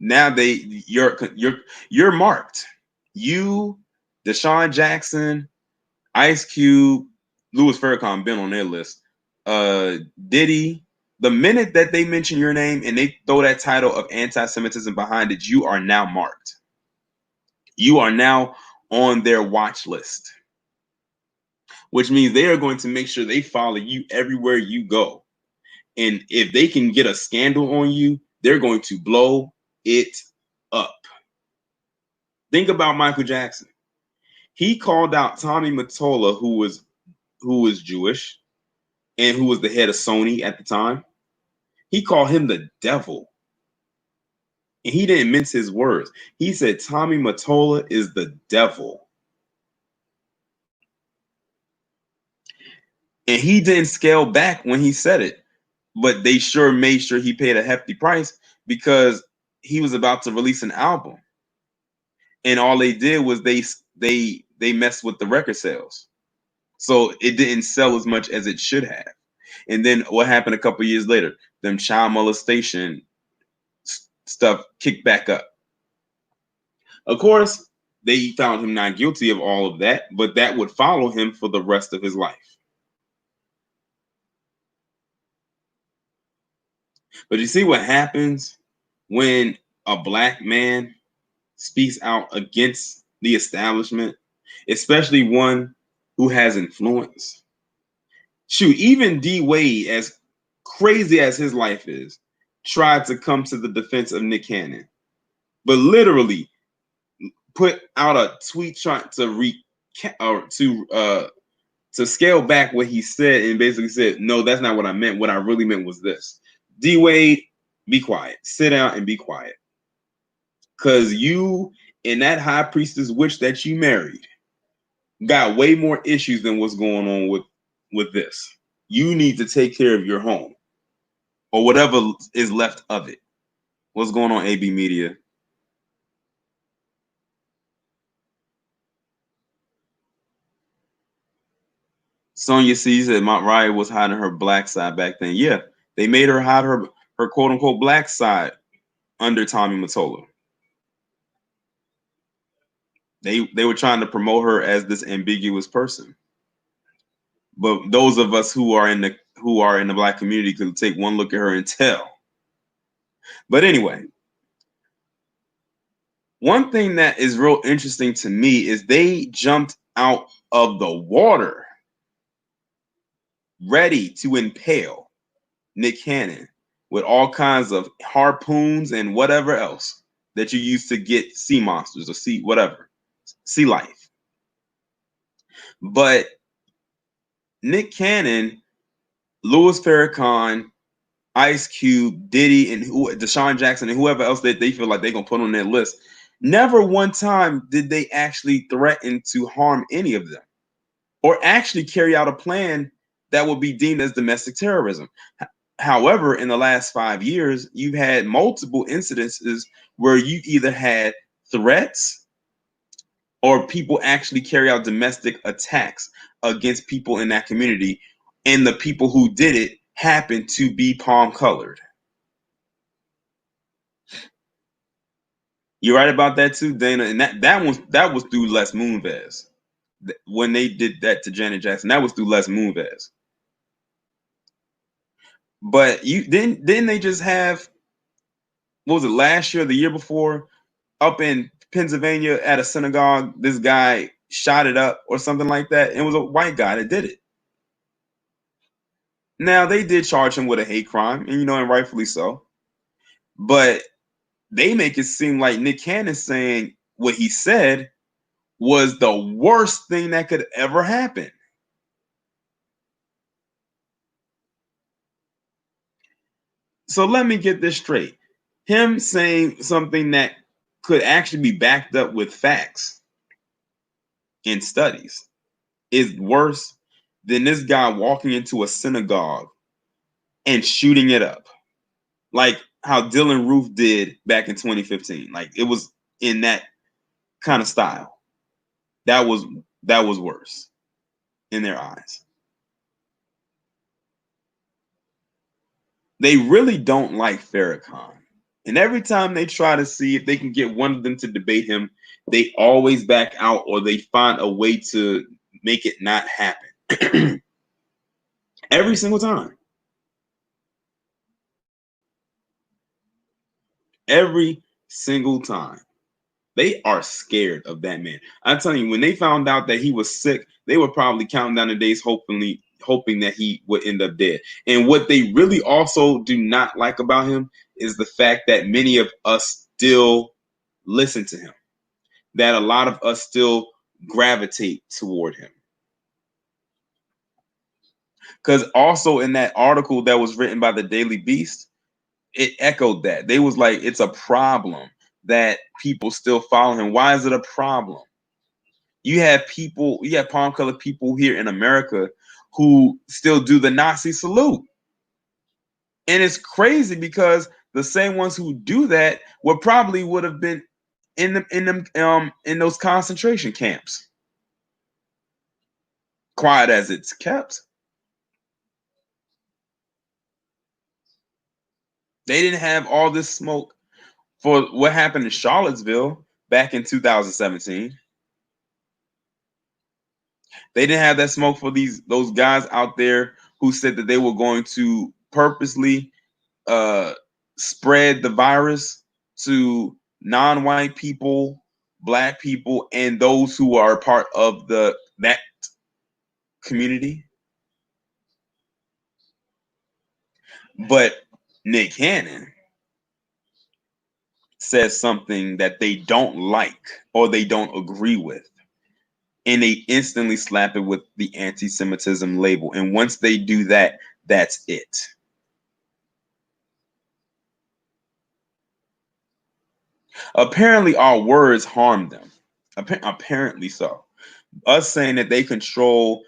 Now you're marked. You, Deshaun Jackson, Ice Cube, Louis Farrakhan been on their list. Diddy. The minute that they mention your name and they throw that title of anti-Semitism behind it, you are now marked. You are now on their watch list, which means they are going to make sure they follow you everywhere you go. And if they can get a scandal on you, they're going to blow it up. Think about Michael Jackson. He called out Tommy Mottola, who was Jewish and who was the head of Sony at the time. He called him the devil. And he didn't mince his words. He said Tommy Mottola is the devil. And he didn't scale back when he said it. But they sure made sure he paid a hefty price because he was about to release an album. And all they did was they messed with the record sales. So it didn't sell as much as it should have. And then what happened a couple years later? Them child molestation stuff kicked back up. Of course, they found him not guilty of all of that, but that would follow him for the rest of his life. But you see what happens when a black man speaks out against the establishment, especially one who has influence. Shoot, even D Wade, as crazy as his life is, tried to come to the defense of Nick Cannon, but literally put out a tweet trying to to scale back what he said and basically said, no, that's not what I meant. What I really meant was this. D Wade, be quiet. Sit down and be quiet. Because you and that high priestess witch that you married got way more issues than what's going on with this. You need to take care of your home or whatever is left of it. What's going on, AB Media? Sonya C said Mount Raya was hiding her black side back then. Yeah, they made her hide her quote unquote black side under Tommy Mottola. They were trying to promote her as this ambiguous person. But those of us who are in the black community could take one look at her and tell. But anyway, one thing that is real interesting to me is they jumped out of the water ready to impale Nick Cannon with all kinds of harpoons and whatever else that you use to get sea monsters or sea life. But Nick Cannon, Louis Farrakhan, Ice Cube, Diddy, and Deshaun Jackson, and whoever else that they feel like they're gonna put on their list, never one time did they actually threaten to harm any of them or actually carry out a plan that would be deemed as domestic terrorism. However, in the last 5 years, you've had multiple incidences where you either had threats or people actually carry out domestic attacks against people in that community, and the people who did it happened to be palm colored. You're right about that too, Dana. And that was through Les Moonves. When they did that to Janet Jackson, that was through Les Moonves. But didn't they just have, what was it, last year or the year before, up in Pennsylvania at a synagogue, this guy shot it up or something like that. It was a white guy that did it. Now they did charge him with a hate crime, and and rightfully so. But they make it seem like Nick Cannon saying what he said was the worst thing that could ever happen. So let me get this straight. Him saying something that could actually be backed up with facts in studies is worse than this guy walking into a synagogue and shooting it up. Like how Dylan Roof did back in 2015. Like it was in that kind of style. That was worse in their eyes. They really don't like Farrakhan. And every time they try to see if they can get one of them to debate him, they always back out or they find a way to make it not happen. Every single time. Every single time. They are scared of that man. I'm telling you, when they found out that he was sick, they were probably counting down the days, hoping that he would end up dead. And what they really also do not like about him is the fact that many of us still listen to him, that a lot of us still gravitate toward him. Because also in that article that was written by the Daily Beast, it echoed that. They was like, it's a problem that people still follow him. Why is it a problem? You have people, you have palm colored people here in America who still do the Nazi salute. And it's crazy because the same ones who do that would have been in those concentration camps. Quiet as it's kept. They didn't have all this smoke for what happened in Charlottesville back in 2017. They didn't have that smoke for those guys out there who said that they were going to purposely spread the virus to non-white people, black people, and those who are part of that community. But Nick Cannon says something that they don't like or they don't agree with, and they instantly slap it with the anti-Semitism label. And once they do that, that's it. Apparently, our words harm them. Apparently so. Us saying that they control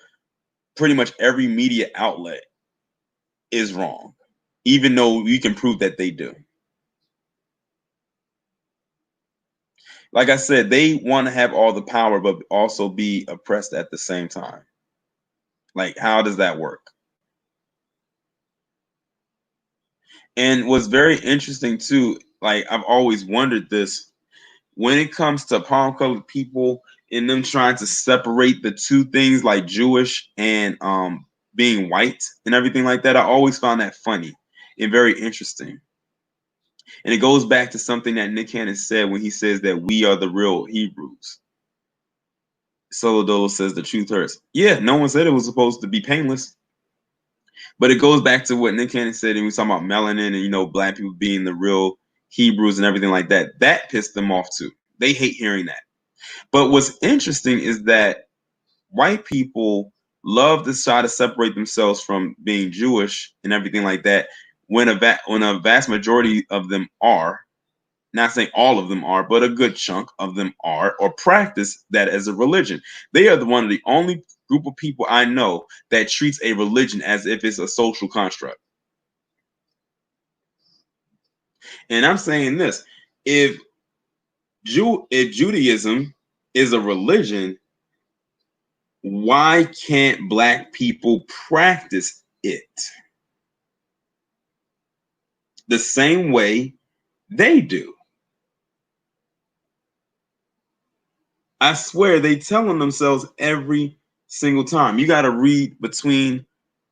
pretty much every media outlet is wrong, even though we can prove that they do. Like I said, they want to have all the power, but also be oppressed at the same time. Like, how does that work? And what's very interesting too, like I've always wondered this, when it comes to palm colored people and them trying to separate the two things like Jewish and being white and everything like that, I always found that funny and very interesting. And it goes back to something that Nick Cannon said when he says that we are the real Hebrews. Solo says the truth hurts. Yeah, no one said it was supposed to be painless. But it goes back to what Nick Cannon said, and we were talking about melanin and, black people being the real Hebrews and everything like that. That pissed them off too. They hate hearing that. But what's interesting is that white people love to try to separate themselves from being Jewish and everything like that when a vast majority of them are, not saying all of them are, but a good chunk of them are or practice that as a religion. They are one of the only group of people I know that treats a religion as if it's a social construct. And I'm saying this, if Judaism is a religion, why can't black people practice it the same way they do? I swear they telling themselves every single time. You got to read between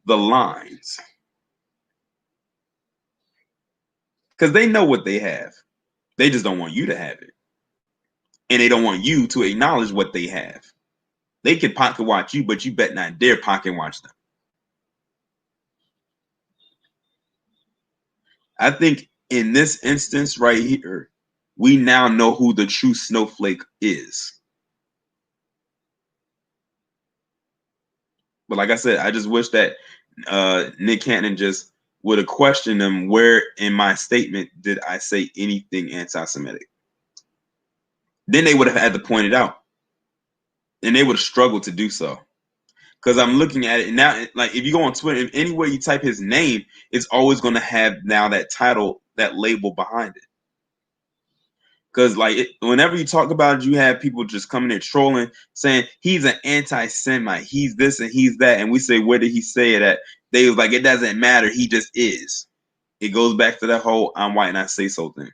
the lines because they know what they have. They just don't want you to have it, and they don't want you to acknowledge what they have. They can pocket watch you, but you bet not dare pocket watch them. I think in this instance right here, we now know who the true snowflake is. But like I said, I just wish that Nick Cannon just would have questioned them. Where in my statement did I say anything anti-Semitic? Then they would have had to point it out, and they would have struggled to do so. Because I'm looking at it now, like if you go on Twitter, if anywhere you type his name, it's always going to have now that title, that label behind it. Because whenever you talk about it, you have people just coming there trolling, saying he's an anti-Semite, he's this and he's that, and we say, where did he say it at? They was like, it doesn't matter, he just is. It goes back to that whole I'm white and I say so thing.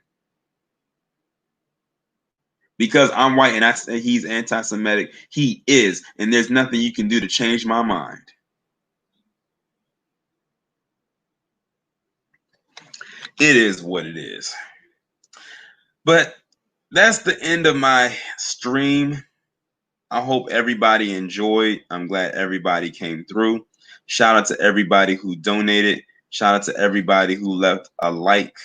Because I'm white and I say he's anti-Semitic, he is, and there's nothing you can do to change my mind. It is what it is. But that's the end of my stream. I hope everybody enjoyed. I'm glad everybody came through. Shout out to everybody who donated. Shout out to everybody who left a like.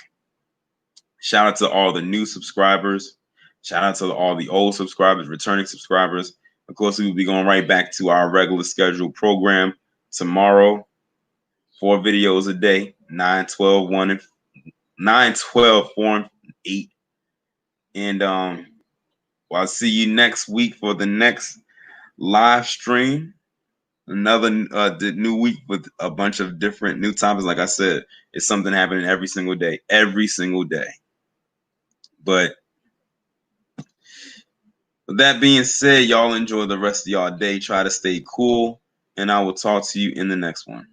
Shout out to all the new subscribers. Shout out to all the old subscribers, returning subscribers. Of course, we will be going right back to our regular scheduled program tomorrow. 4 videos a day, 9, 12, 1, and 9-12, 4-8. And well, I'll see you next week for the next live stream. Another the new week with a bunch of different new topics. Like I said, it's something happening every single day. Every single day. But with that being said, y'all enjoy the rest of y'all day. Try to stay cool. And I will talk to you in the next one.